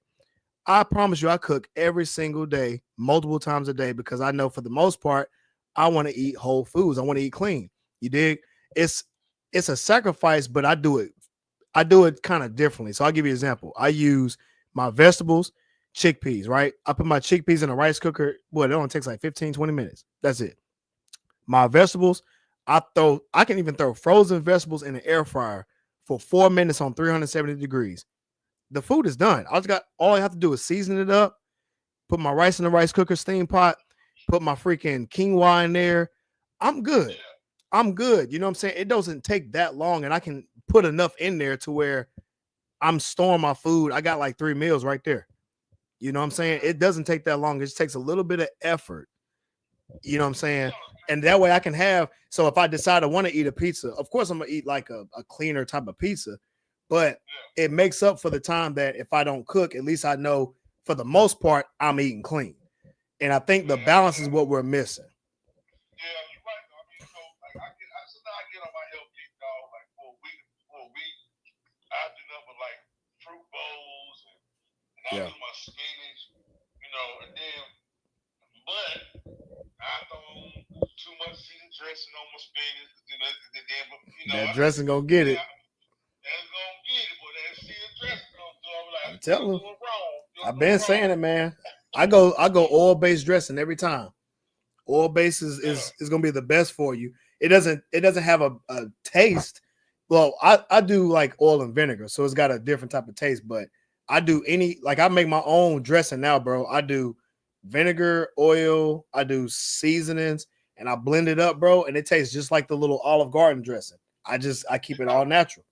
I promise you, I cook every single day, multiple times a day, because I know for the most part, I want to eat whole foods. I want to eat clean. You dig? It's a sacrifice, but I do it kind of differently. So I'll give you an example. I use my vegetables, chickpeas, right? I put my chickpeas in a rice cooker. Boy, it only takes like 15, 20 minutes. That's it. My vegetables, I can even throw frozen vegetables in the air fryer for 4 minutes on 370 degrees. The food is done. All I have to do is season it up, put my rice in the rice cooker, steam pot, put my freaking quinoa in there. I'm good. You know what I'm saying? It doesn't take that long, and I can put enough in there to where I'm storing my food. I got like 3 meals right there. You know what I'm saying? It doesn't take that long. It just takes a little bit of effort. You know what I'm saying? And that way I can have, so if I decide I want to eat a pizza, of course I'm going to eat like a cleaner type of pizza, but it makes up for the time that if I don't cook, at least I know for the most part, I'm eating clean. And I think the balance is what we're missing. Yeah, you're right. I mean, so like I get on my health kick, dog, like for a week, I do nothing but like fruit bowls and I do my spinach, you know, and then, but I throw too much seasoned dressing on my spinach, That dressing gonna get it. That's gonna get it, but that seasoned dressing gonna do it. Like, I'm telling you. I've been saying it, man. I go oil-based dressing every time. Oil-based is gonna be the best for you. It doesn't have a taste. Well, I do like oil and vinegar, so it's got a different type of taste, but I do I make my own dressing now, bro. I do vinegar, oil, I do seasonings, and I blend it up, bro, and it tastes just like the little Olive Garden dressing. I keep it all natural.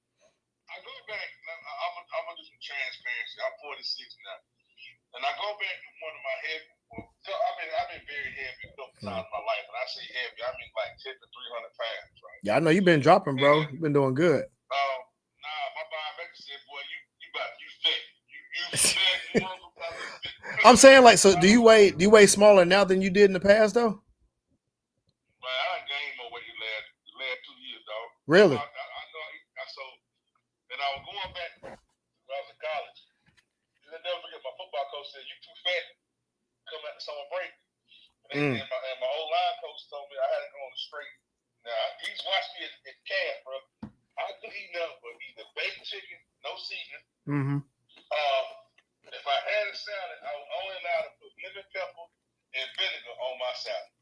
I go back, I'm gonna do some transparency. I'm 46 now. And I go back to one of my heavy, I've been very heavy a couple times in my life. When I say heavy, I mean like 10 to 300 pounds, right? Yeah, I know you've been dropping, bro. You've been doing good. Nah, my biometric said, boy, you fit. You fit. I'm saying, like, so do you weigh smaller now than you did in the past, though? Man, I gained more weight the last 2 years, dog. Really? And I was going back when I was in college. I'll never forget, my football coach said, you too fat, come out the summer break. And my old line coach told me I had to go on the straight. Now, he's watched me at camp, bro. I couldn't eat nothing but either baked chicken, no seasoning. Mm-hmm. If I had a salad, I was only allowed to put lemon pepper and vinegar on my salad.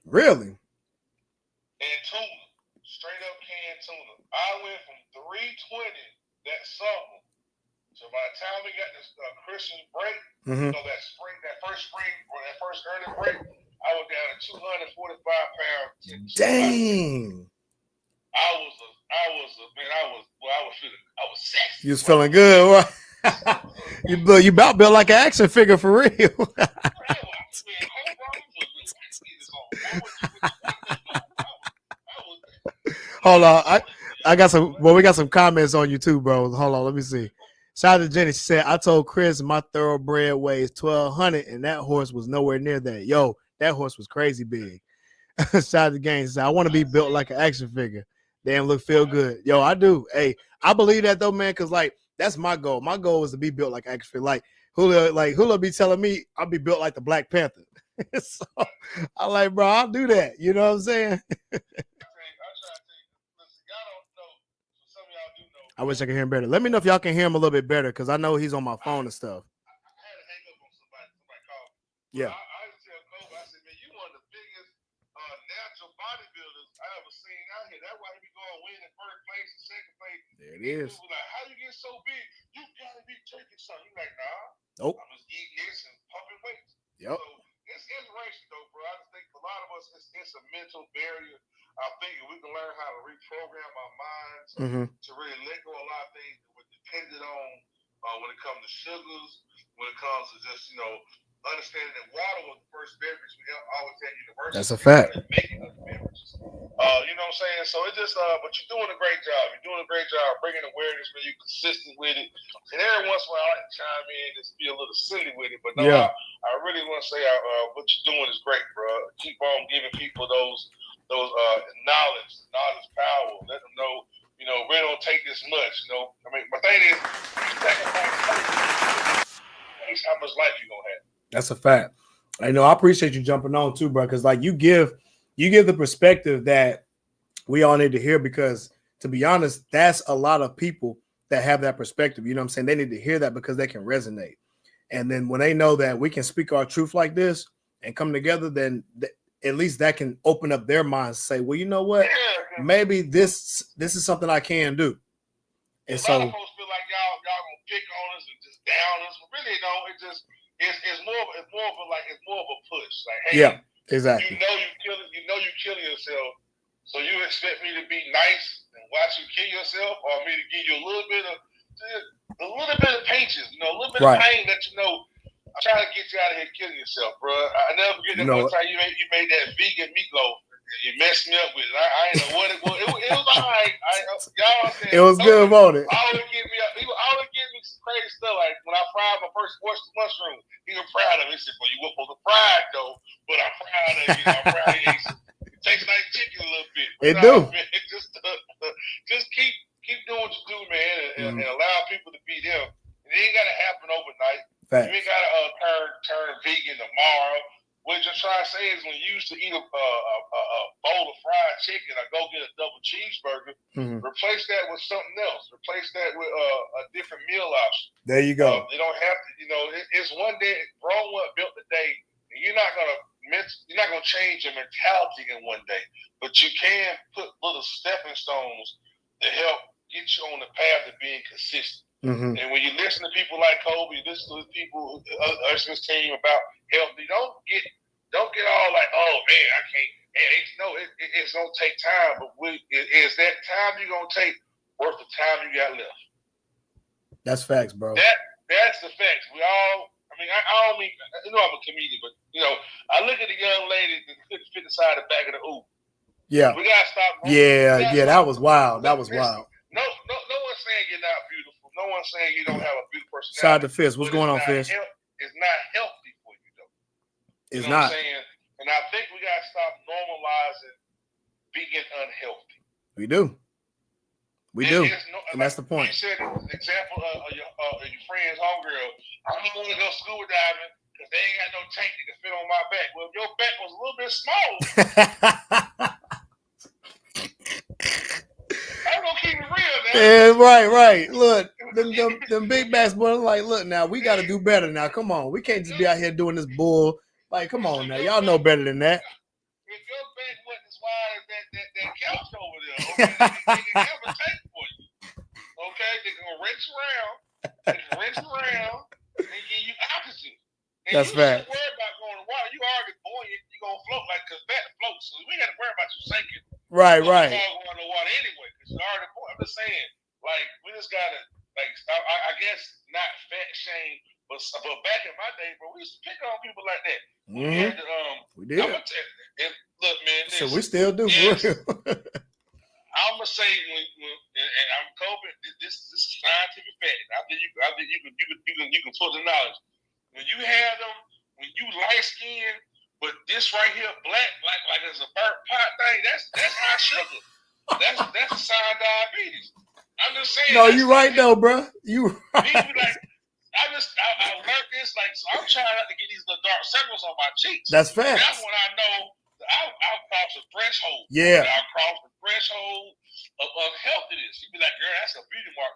Really? And tuna, straight up canned tuna. I went from 320 that summer. So by the time we got this Christmas break, mm-hmm. that first early break, I was down to 245 pounds. Dang. I was sexy. You was feeling good, right? you about built like an action figure for real. Hold on, I got some. Well, we got some comments on you too, bro. Hold on, let me see. Shout out to Jenny. She said, "I told Chris my thoroughbred weighs 1,200, and that horse was nowhere near that. Yo, that horse was crazy big." Shout the game. I want to be built like an action figure. Damn, feel good. Yo, I do. Hey, I believe that though, man, because like that's my goal. My goal is to be built like an action figure. Like Julio be telling me I'll be built like the Black Panther. So I'm like, bro, I'll do that. You know what I'm saying? I wish I could hear him better. Let me know if y'all can hear him a little bit better, because I know he's on my phone and stuff. Yeah. I tell Cobe, I said, man, you one of the biggest natural bodybuilders I ever seen out here. That's why he be going win in first place and second place. There it is. People like, how you get so big? You gotta be taking something. You like, nah. Nope. I'm just eating this and pumping weights. Yep. So it's inspiration though, bro. I just think a lot of us, it's a mental barrier. I think if we can learn how to reprogram our minds to really let go of a lot of things that we're dependent on when it comes to sugars, when it comes to just, understanding that water was the first beverage we always had university. That's a fact. Making other beverages. You know what I'm saying? So it's just, but you're doing a great job. You're doing a great job bringing awareness when you're consistent with it. And every once in a while, I like to chime in, just be a little silly with it. But no, yeah. I really want to say what you're doing is great, bro. Keep on giving people those knowledge. Knowledge power. Let them know, we don't take this much. I mean, my thing is, how much life you gonna have. That's a fact. I know. I appreciate you jumping on too, bro, because like you give the perspective that we all need to hear, because to be honest, that's a lot of people that have that perspective. You know what I'm saying? They need to hear that because they can resonate. And then when they know that we can speak our truth like this and come together, then at least that can open up their minds and say, well, you know what? Maybe this is something I can do. And a lot of folks feel like y'all gonna pick on us and just down us. But really, it's more of a push. Like, hey, yeah, exactly. You're killing yourself. So you expect me to be nice and watch you kill yourself, or me to give you a little bit of patience, a little bit of pain that I'm trying to get you out of here killing yourself, bro. I never forget that one time you made that vegan meatloaf. You messed me up with it. I didn't know what it was. It was all right. Y'all said, it was good, wasn't it? He would always give me some crazy stuff. Like when I fried my first oyster mushroom, he was proud of it. He said, well, you weren't supposed to fry it though, but I'm proud of it. I'm proud of it. It tastes like chicken a little bit. It do. Man, just keep doing what you do, man, and allow people to be them. It ain't gotta happen overnight. Facts. You ain't gotta turn vegan tomorrow. What you're trying to say is when you used to eat a bowl of fried chicken or go get a double cheeseburger, replace that with something else. Replace that with a different meal option. There you go. You don't have to, it's one day. Rome wasn't built today, and you're not gonna change your mentality in one day, but you can put little stepping stones to help get you on the path of being consistent. And when you listen to people like Cobe, you listen to people, us this team about health, you don't get all like, oh man, I can't. And it's gonna take time, but is that time you're gonna take worth the time you got left? That's facts, bro. That's the facts. We all. I mean, I don't mean, I'm a comedian, but I look at the young lady that couldn't fit inside the back of the Uber. Yeah. We gotta stop. That was wild. That was wild. No one's saying you're not beautiful. No one's saying you don't have a beautiful personality. Shout out to Fist. What's going on, Fist? It's not healthy for you, though. It's not. What I'm saying? And I think we got to stop normalizing being unhealthy. We do. And that's the point. You said an example of your friend's homegirl. I don't want to go scuba diving because they ain't got no tank that can fit on my back. Well, if your back was a little bit small, I'm gonna keep it real, man. Yeah, right. Look, them big bass boys like, look now, we got to do better now. Come on, we can't just be out here doing this bull. Like, come on now, y'all know better than that. If your back wasn't as wide as that couch over there, okay, they can have a tank for you. Okay, they can wrench around, and give you oxygen. And that's fact. You worry about going to water. You already buoyant. You gonna float like because that floats. So we got to worry about you sinking. Right. Going to the water anyway because you already buoyant. I'm just saying, like we just gotta I guess not fat shame, but back in my day, bro, we used to pick on people like that. We did. Look, man. So we still do. For real. I'm gonna say and I'm Cobe. This is scientific fact. I think you can put the knowledge. When you have them, when you light skinned But this right here, black, like it's a burnt pot thing. That's high sugar. That's a sign of diabetes. I'm just saying. No, you right though, bro. You right. People like, I learned this, like, so I'm trying not to get these little dark circles on my cheeks. That's facts. That's when I know I'll cross the threshold. Yeah. I'll cross the threshold of healthiness. You be like, girl, that's a beauty mark.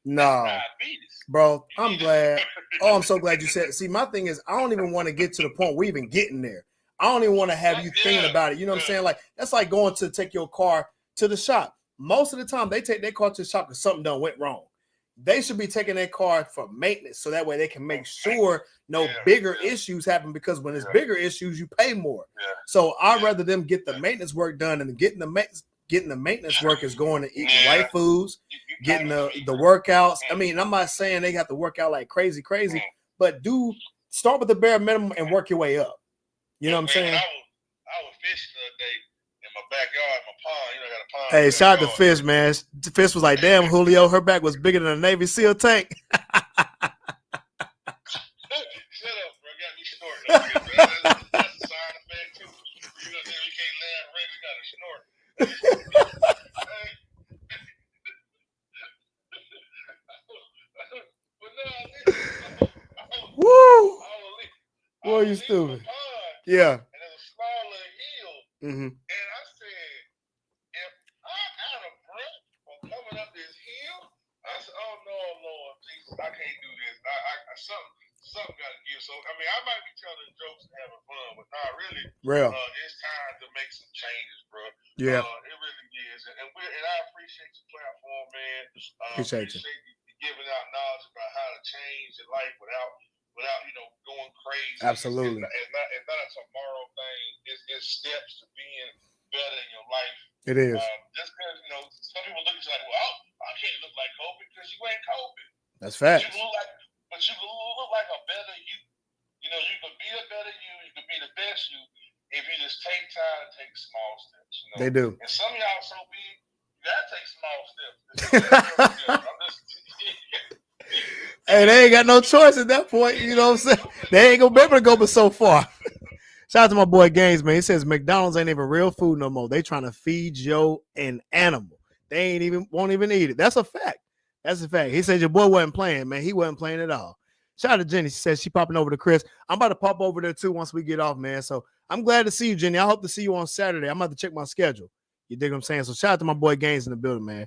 No. That's diabetes. Bro, I'm glad. Oh, I'm so glad you said it. See, my thing is, I don't even want to get to the point we're even getting there. I don't even want to have you thinking about it. You know what I'm saying? Like, that's like going to take your car to the shop. Most of the time, they take their car to the shop because something done went wrong. They should be taking their car for maintenance so that way they can make sure no bigger issues happen, because when it's bigger issues, you pay more. So I'd rather them get the maintenance work done, and getting the maintenance work is going to eat the right foods, getting the workouts. I mean, I'm not saying they have to work out like crazy, but start with the bare minimum and work your way up. You know what I'm saying? I was fishing the other day in my backyard, my pond. You know, I got a pond. Hey, shout out to Fish, man. Fish was like, damn, Julio, her back was bigger than a Navy SEAL tank. Shut up, bro. Got me snorting. That's a sign effect, too. You know, we can't laugh. Reggie got a snort. Woo! Boy, you stupid. Yeah. And there's a small little hill. Mm-hmm. And I said, if I'm out of breath from coming up this hill, I said, oh no, Lord Jesus, I can't do this. Something got to give. So I mean, I might be telling jokes and having fun, but not really. Real. It's time to make some changes, bro. Yeah. It really is, and I appreciate your platform, man. Appreciate you giving out knowledge about how to change your life without going crazy. Absolutely. It's not a tomorrow thing. It's steps to being better in your life. It is. Just because some people look at you like, well, I can't look like Cobe because you ain't Cobe. That's facts. But you can look like a better you. You know, you can be a better you. You can be the best you if you just take time and take small steps. You know? They do. And some of y'all so big, you gotta take small steps. Hey, they ain't got no choice at that point. You know what I'm saying? They ain't gonna be able to go but so far. Shout out to my boy Gaines, man. He says McDonald's ain't even real food no more. They trying to feed Joe an animal. They won't even eat it. That's a fact. That's a fact. He said your boy wasn't playing, man. He wasn't playing at all. Shout out to Jenny. She says she popping over to Chris. I'm about to pop over there too once we get off, man. So I'm glad to see you, Jenny. I hope to see you on Saturday. I'm about to check my schedule. You dig what I'm saying? So shout out to my boy Gaines in the building, man.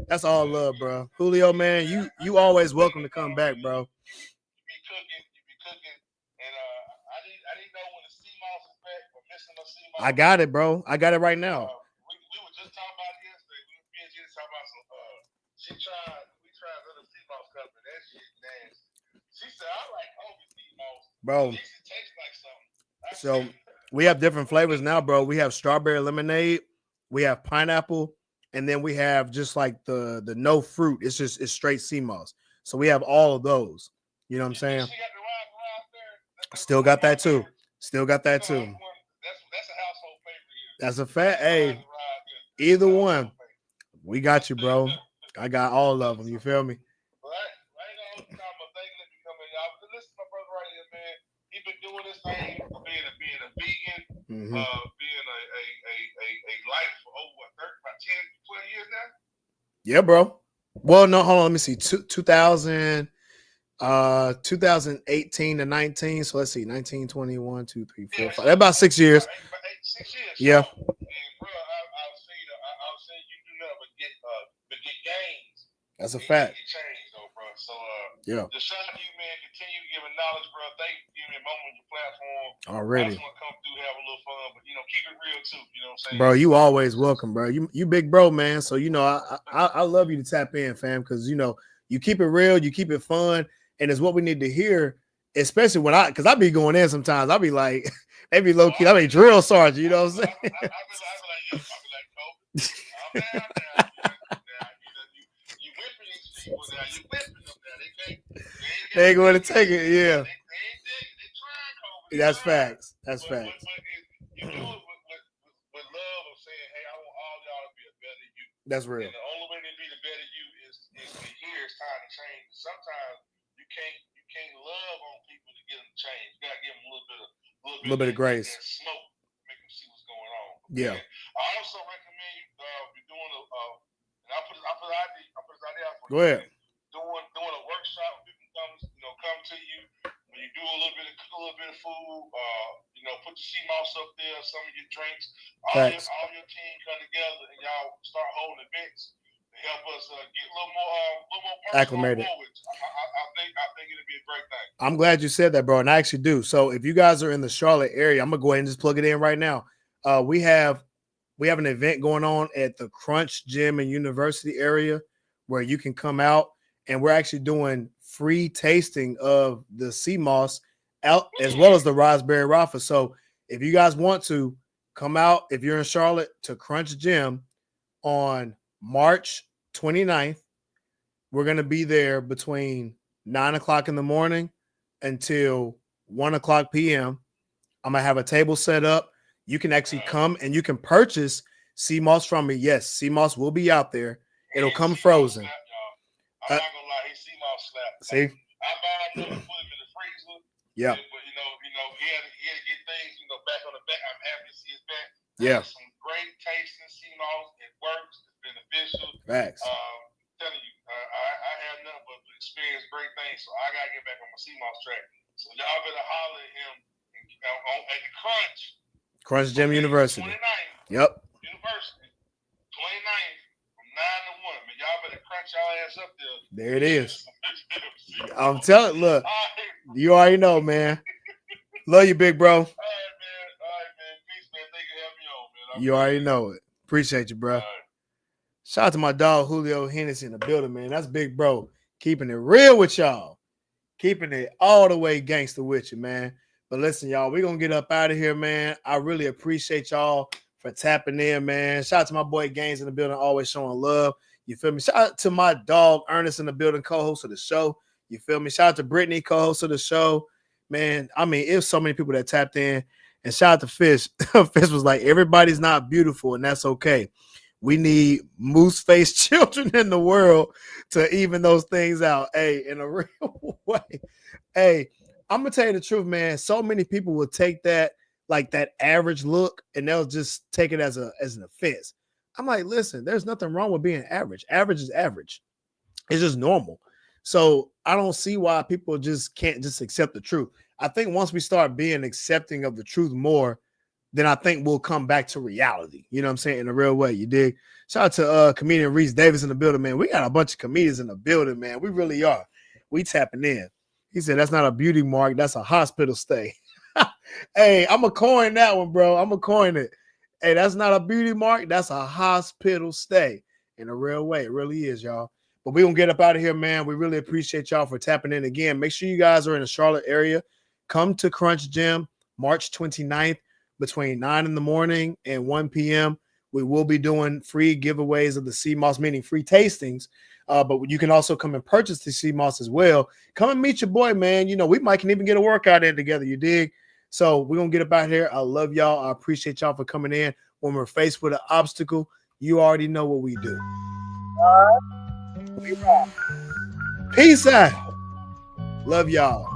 That's all love, bro. Julio, man, you always welcome to come back, bro. You be cooking, and I didn't know when the sea moss was back or missing the sea moss. I got it, bro. I got it right now. We were just talking about it yesterday. Me and Jenny talking about we tried other sea moss company. That shit nasty. She said, I like Kobe sea moss. Bro. It tastes like something. So we have different flavors now, bro. We have strawberry lemonade, we have pineapple, and then we have just like the no fruit. It's straight sea moss. So we have all of those. You know what I'm saying? Still got that too. Still got that too. That's a household favorite. That's a fact. Hey, either one. We got you, bro. I got all of them. You feel me? Listen, my brother right here, man. He been doing this thing, being a vegan, being a life for over 10, 12 years now. Yeah, bro. Well, no, hold on. Let me see. 2018 to 19. So let's see. 19, 21, 2, 3, 4, 5. That's about 6 years. 6 years. Yeah. And bro, I'll say you do nothing but get gains. That's a fact. Get change, though, bro. So yeah. Just shout out to you, man. Continue giving knowledge, bro. Thank you for giving me a moment on your platform. Already. I just want to come through, have a little fun, but keep it real too. You know what I'm saying? Bro, you always welcome, bro. You big bro, man. So I love you to tap in, fam, because you keep it real, you keep it fun, and it's what we need to hear, especially when because I be going in sometimes. I'll be like, they be low key, I be drill sergeant, you know what I'm saying? I be like, Cobe, I'm down now. You whipping these people now. You whipping them now. They ain't going to take it, yeah. They trying, Cobe. That's facts. That's But facts. you do it with love of saying, hey, I want all y'all to be a better you. That's real. And the only way to be the better you is to hear it's time to change. Sometimes you can't love on people to get them to change. You gotta give them a little bit of grace. Yeah. I also recommend you doing and I put it out there for Go ahead. Doing a workshop. People come to you when you do a little bit of food. Put the sea moss up there, some of your drinks. All your team come together and y'all start holding events to help us get a little more acclimated. I think it'll be a great thing. I'm glad you said that, bro, and I actually do. So if you guys are in the Charlotte area, I'm gonna go ahead and just plug it in right now. We have an event going on at the Crunch Gym and University area where you can come out, and we're actually doing free tasting of the sea moss out as well as the raspberry raffle. So if you guys want to come out, if you're in Charlotte, to Crunch Gym on March 29th, we're going to be there between 9 o'clock in the morning until 1 o'clock p.m. I'm going to have a table set up. You can actually come and you can purchase sea moss from me. Yes, sea moss will be out there. It'll come frozen. I'm not gonna lie, his sea moss slap. See? I bought him, put him in the freezer. Yeah. But he had to get things, back on the back. I'm happy to see his back. Yeah. Some great tasting sea moss. It works. It's beneficial. Facts. Telling you, I have nothing but experience great things. So I gotta get back on my sea moss track. So y'all better holler at him at the Crunch Gym University. 29th. Yep. University. 29th. 9 to 1, man. Y'all better crunch y'all ass up there. There it is. I'm telling, look, you already know, man. Love you, big bro. All right, man. Peace, man. Thank you for having me on, man. You already know it. Appreciate you, bro. Right. Shout out to my dog Julio Hennessy in the building, man. That's big bro. Keeping it real with y'all. Keeping it all the way gangster with you, man. But listen, y'all, we're going to get up out of here, man. I really appreciate y'all for tapping in, man. Shout out to my boy Gaines in the building, always showing love. You feel me? Shout out to my dog Ernest in the building, co-host of the show. You feel me? Shout out to Brittany, co-host of the show. Man, I mean, it was so many people that tapped in. And shout out to Fish. Fish was like, everybody's not beautiful, and that's okay. We need moose-faced children in the world to even those things out. Hey, in a real way. Hey, I'm going to tell you the truth, man. So many people will take that, like that average look, and they'll just take it as an offense. I'm like, listen, there's nothing wrong with being average. Average is average. It's just normal. So I don't see why people just can't just accept the truth. I think once we start being accepting of the truth more, then I think we'll come back to reality. You know what I'm saying? In a real way. You dig? Shout out to comedian Reese Davis in the building, man. We got a bunch of comedians in the building, man. We really are. We tapping in. He said, that's not a beauty mark. That's a hospital stay. Hey, I'm going to coin that one, bro. I'm going to coin it. Hey, that's not a beauty mark. That's a hospital stay in a real way. It really is, y'all. But we're going to get up out of here, man. We really appreciate y'all for tapping in again. Make sure you guys are in the Charlotte area. Come to Crunch Gym March 29th between 9 in the morning and 1 p.m. We will be doing free giveaways of the sea moss, meaning free tastings. But you can also come and purchase the sea moss as well. Come and meet your boy, man. You know, we might can even get a workout in together. You dig? So we're going to get up out here. I love y'all. I appreciate y'all for coming in. When we're faced with an obstacle, you already know what we do. We rock. Peace out. Love y'all.